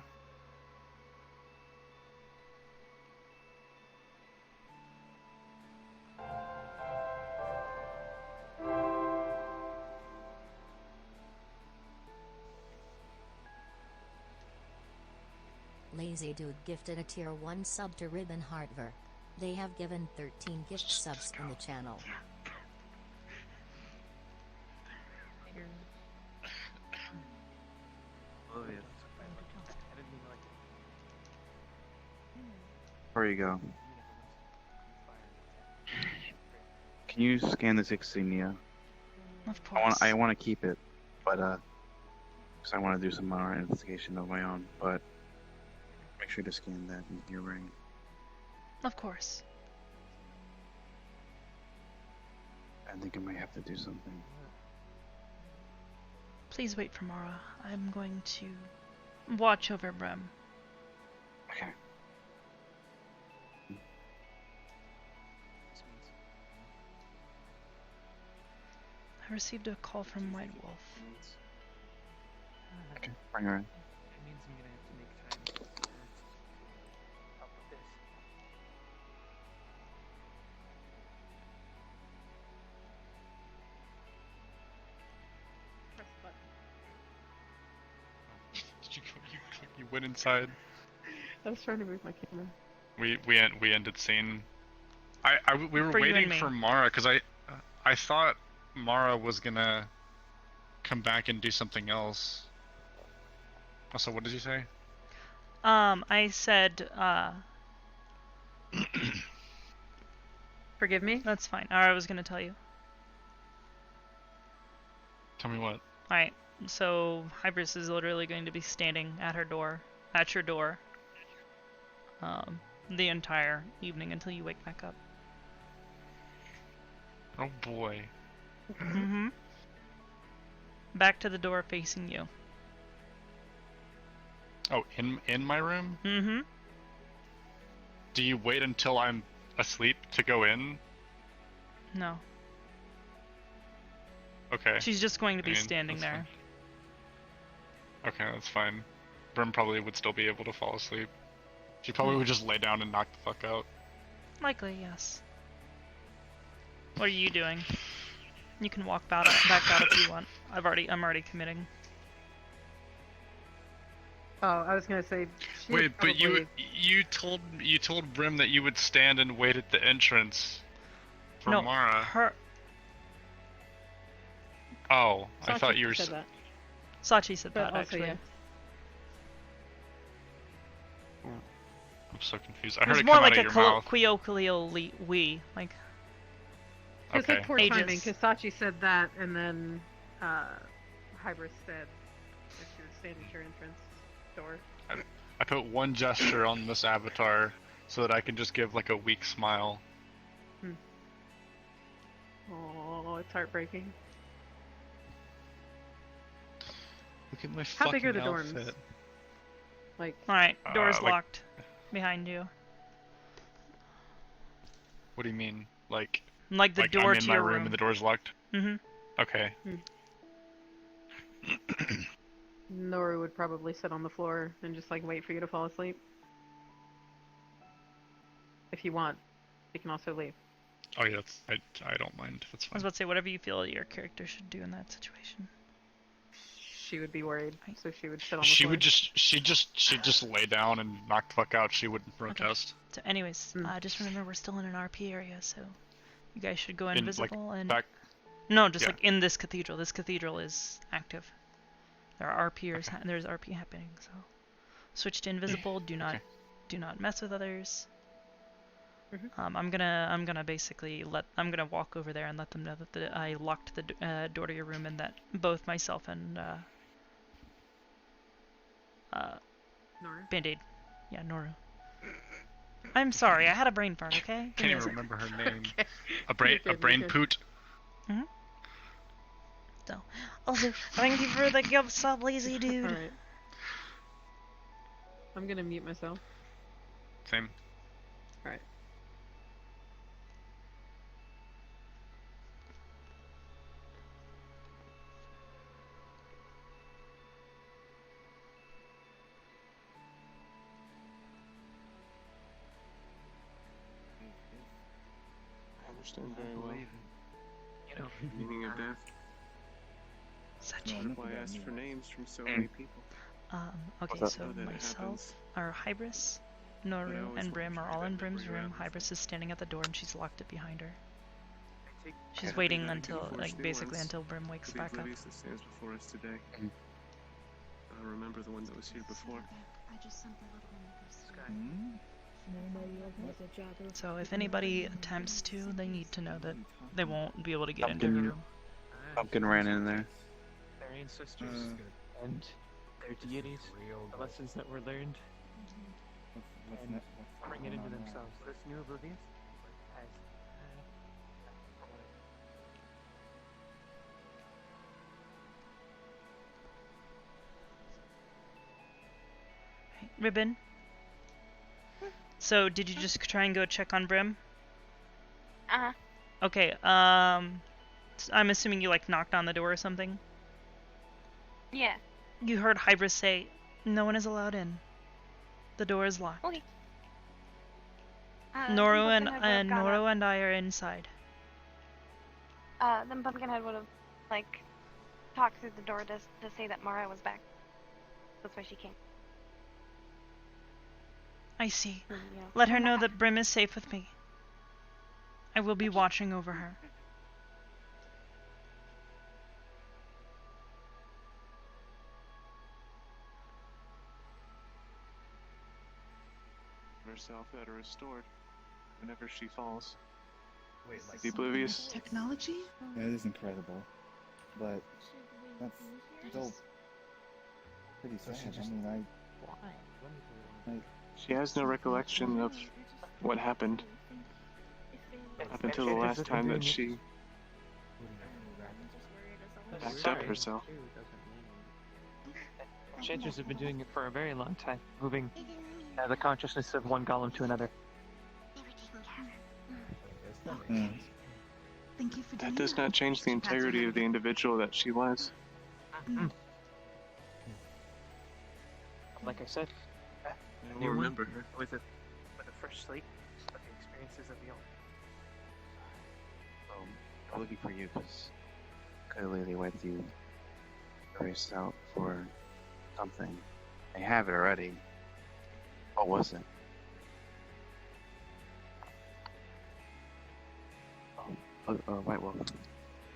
Lazy Dude gifted a tier 1 sub to Ribbon Hartver. They have given 13 gift subs in the channel. Before you go, can you scan this insignia? Of course. I want to keep it, but because I want to do some more investigation of my own. But make sure to scan that in your ring. Of course. I think I might have to do something. Please wait for Mara. I'm going to watch over Brem. Okay. I received a call from White Wolf. Okay, bring her in. It means I'm gonna have to make time to help with this. Press the button. Did you went inside? I was trying to move my camera. We ended scene. We were For you and waiting me. for Mara because I thought Mara was gonna come back and do something else. Also, what did you say? I said, Forgive me? That's fine. I was gonna tell you. Tell me what. Alright, so Hybris is literally going to be standing at your door, the entire evening until you wake back up. Oh boy. Mm-hmm. Back to the door facing you. Oh, in my room? Mm-hmm. Do you wait until I'm asleep to go in? No. Okay. She's just going to be I mean, standing that's there. fine. Okay, that's fine. Brim probably would still be able to fall asleep. She probably would just lay down and knock the fuck out. Likely, yes. What are you doing? You can walk back out if you want. I'm already committing. Oh, I was gonna say. she Wait, but probably- you told Brim that you would stand and wait at the entrance for No, Mara. her. Oh, I thought Sachi you were. said that. Sachi said But that, also, actually. yeah. I'm so confused. I It heard was it more come like out a of your mouth. colloquially, like. It was like Okay. poor Ages. timing, because Sachi said that, and then Hybris said that she would stand at your entrance door. I put one gesture on this avatar so that I can just give like a weak smile. Oh, it's heartbreaking. Look at my How fucking big are the outfit. dorms? Like, Alright, door's like- locked behind you. What do you mean? Like Like the door I'm in to my your room room. and the door's locked? Mm-hmm. Okay. Noru would probably sit on the floor and just like wait for you to fall asleep. If you want, you can also leave. Oh yeah, I don't mind. That's I was fine. about to say, whatever you feel your character should do in that situation. she would be worried, so she would sit on the She floor. would she'd just lay down and knock the fuck out. She wouldn't protest. So anyways, just remember we're still in an RP area, so you guys should go In, invisible like, and... back... No, just yeah. like in this cathedral. This cathedral is active. There are RPers, there's RP happening, so... Switch to invisible, do not mess with others. I'm gonna basically I'm gonna walk over there and let them know that I locked the door to your room and that both myself and Band-Aid. Yeah, Noru. I'm sorry, I had a brain fart, okay? Can't even remember her name. A brain poot. Mm-hmm. So, also, thank you for the gift sub, lazy dude. Alright. I'm gonna mute myself. Same. Alright. I understand very well. You know, meaning of death. Such That's why I asked for names from so many people. Okay, so myself, our Hybris, Noru, and Brim are all in Brim's room. Hybris is standing at the door and she's locked it behind her. She's waiting until, like, basically until Brim wakes back up. That stands before us today. I remember the one that was here before. I just sent the little one. So if anybody attempts to, they need to know that they won't be able to get into her room. Pumpkin ran in there. Their ancestors and their deities, the lessons that were learned, and bring it into themselves. This new oblivious has Ribbon? So, did you just try and go check on Brim? Uh-huh. Okay, I'm assuming you, like, knocked on the door or something? Yeah. You heard Hybris say, "No one is allowed in. The door is locked." Okay. Noru and I are inside. Then Pumpkinhead would have, like, talked through the door to say that Mara was back. That's why she came. I see. Yeah. Let her know that Brim is safe with me. I will be watching over her. Herself that are restored whenever she falls. Wait, like the oblivious technology? That is incredible, but that's still pretty sad. I mean, She has no recollection of what happened up until the last time that she backed up herself. Enchanters have been doing it for a very long time, moving the consciousness of one golem to another. Thank you for That does not change the integrity of the individual that she was. Like I said, I will remember her. With a fresh slate of the experiences of the old. I'm looking for you because clearly they went you raced out for something. They have it already. What was it? White Wolf. Do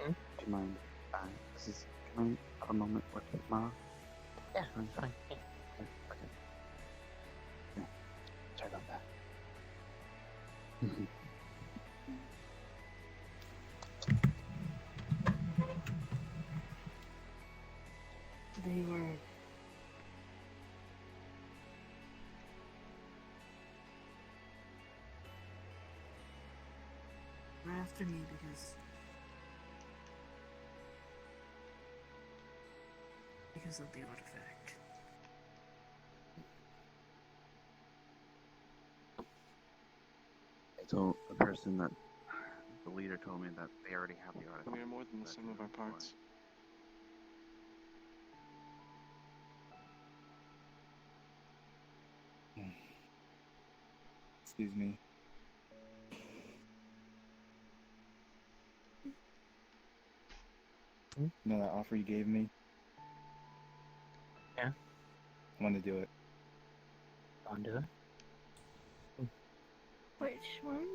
you mind? This is. Can I have a moment with Ma? Yeah, fine. Yeah. Okay. Yeah. Sorry about that. They were after me because of the artifact. I told the person that the leader told me that they already have the artifact. We are more than the sum of our parts. Excuse me. You know that offer you gave me? Yeah? I want to do it. I'll do it. Which one?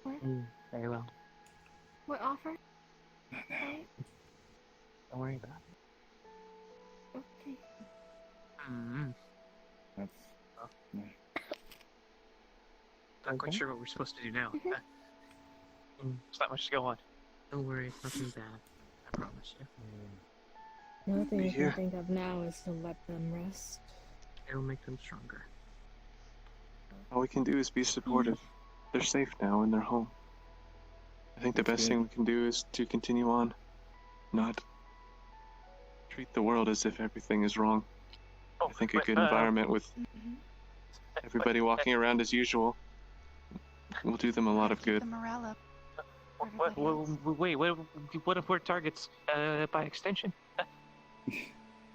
What? Very well. What offer? Right. Don't worry about it. Okay. That's. Yeah. Not quite sure what we're supposed to do now. There's not much to go on. Don't worry, it's nothing bad. I promise you. The only thing I Here. can think of now is to let them rest. It'll make them stronger. All we can do is be supportive. They're safe now in their home. I think the best thing we can do is to continue on, not treat the world as if everything is wrong. I think a good environment with everybody walking around as usual will do them a lot of good. The morale up. Wait, what if we're targets by extension?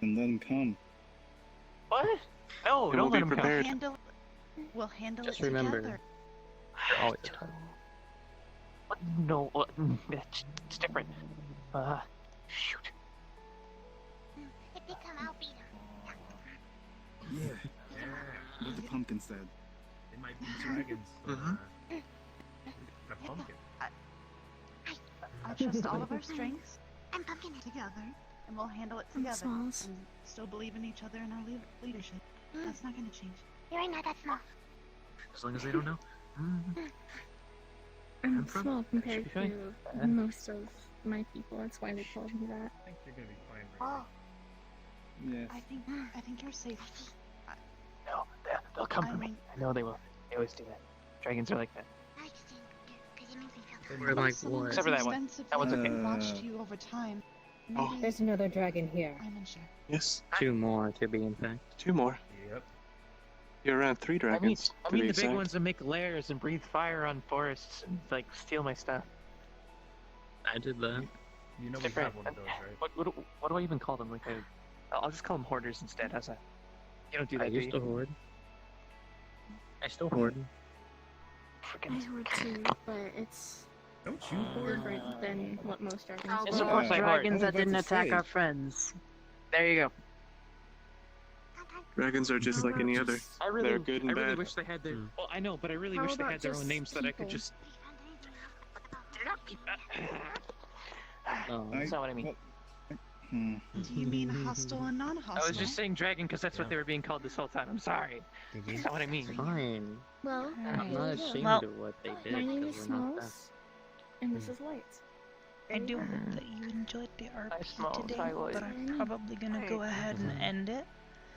And let them come. What? No, And don't we'll let be them prepared. We'll handle Just it remember, together. you're always a target. What? No, it's different. Shoot. If they come out, beat Yeah. What the pumpkin said. They might be dragons. A pumpkin. I trust all of our strengths I'm pumpkin. together, and we'll handle it I'm together. smalls. And still believe in each other and our leadership. That's not going to change. You're not that small. As long as they don't know. I'm from- small compared should be to fine. most of my people. That's why they called me that. I think you're gonna be fine. Oh, Yes. I think you're safe. No, they'll come for me. I know they will. They always do that. Dragons are like that. I like to think because it makes me feel We're like Someone what? Except for that one. expensive That one's okay. thing watched you over time. Oh. Maybe There's another dragon here. I'm unsure. Yes, 2 more to be in fact. 2 more. Yep. You're around 3 I dragons. to mean be the big exact. ones that make lairs and breathe fire on forests and like steal my stuff. I did that. You know we Different. have one of those, right? What do I even call them? Like I'll just call them hoarders instead. How's that? You don't do I that, do used to you? hoard. I still hoard. I hoard too, but it's Don't you hoard? different than what most dragons Yes, do. of course I hoard. Dragons that I was didn't about to attack say. our friends. There you go. Dragons are just How like any about other. just- I really, They're good and I really bad. wish they had their. Hmm. Well, I know, but I really How wish they about had their own just names so that I could people? just. Oh. That's not what I mean. Hmm. Do you mean hostile and non-hostile? I was just saying dragon because that's what they were being called this whole time. I'm sorry. Did you? That's not what I mean. Fine. Well, I'm not there you go. ashamed Well, of what they did My name is because we're not that. Smalls, and this is Light. I do hope that you enjoyed the RP Smalls, today, hi, Lloyd. but I'm probably gonna go ahead and end it,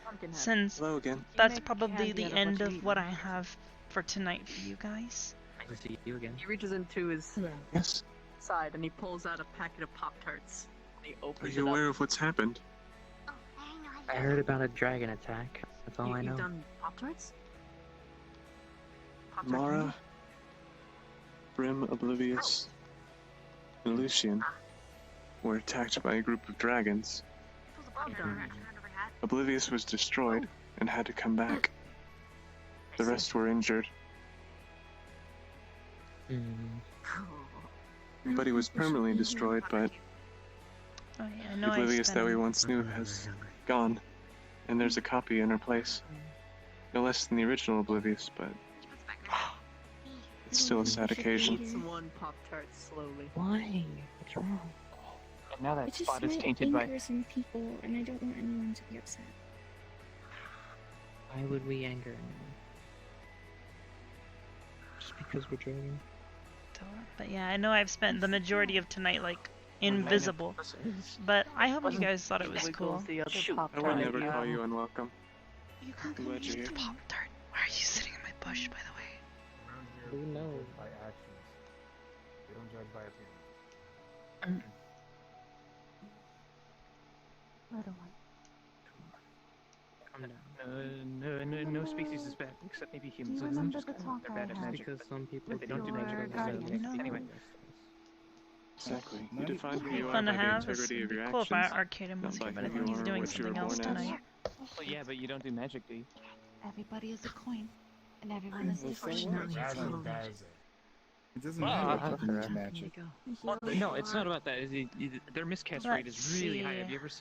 Pumpkinhead. since Hello again. that's make probably candy the out of end what you of what I eat. have for tonight for you guys. Nice to see you again. He reaches into his Yes. side and he pulls out a packet of Pop-Tarts. And he Are opens you it aware up. of what's happened? I heard about a dragon attack. That's all I know. You've done Pop-Tarts? Mara, Brim, Oblivious, and Lucian were attacked by a group of dragons. Oblivious was destroyed and had to come back. The rest were injured. But he was permanently destroyed, but Oh yeah, I the know I Oblivious that we spent once knew has gone, and there's a copy in her place. No less than the original Oblivious, but it's still a sad occasion. Eats one Pop-Tart slowly. Why? What's wrong? And now that It's just spot is my tainted by. anger some people, and I don't want anyone to be upset. Why would we anger anyone? Just because we're dragon? But yeah, I know I've spent the majority of tonight like invisible, but I hope you guys thought it was cool. I would never call you unwelcome. You can I'm glad you're here. Pop Tart. Why are you sitting in my bush, by the way? Around here, Who knows? we judge by actions. We don't judge by appearance. Little one. Calm down. No species is bad, except maybe humans. Do you Those are remember just the kinda- talk they're bad I at had magic. Because some people They don't do your magic. guardian? Anyway. Exactly. You Not define who you are Fun by to the have. It's integrity of your cool if our actions, Arcadium was not here, by but I who think you he's are or doing what you were something else born as. tonight. Well, yeah, but you don't do magic, do you? Everybody is a coin, and everyone is Well, so different. what? Dragon does it. It doesn't Well, matter if you use magic. Well, no, it's not about that. Is it, their miscast rate is really high. Have you ever seen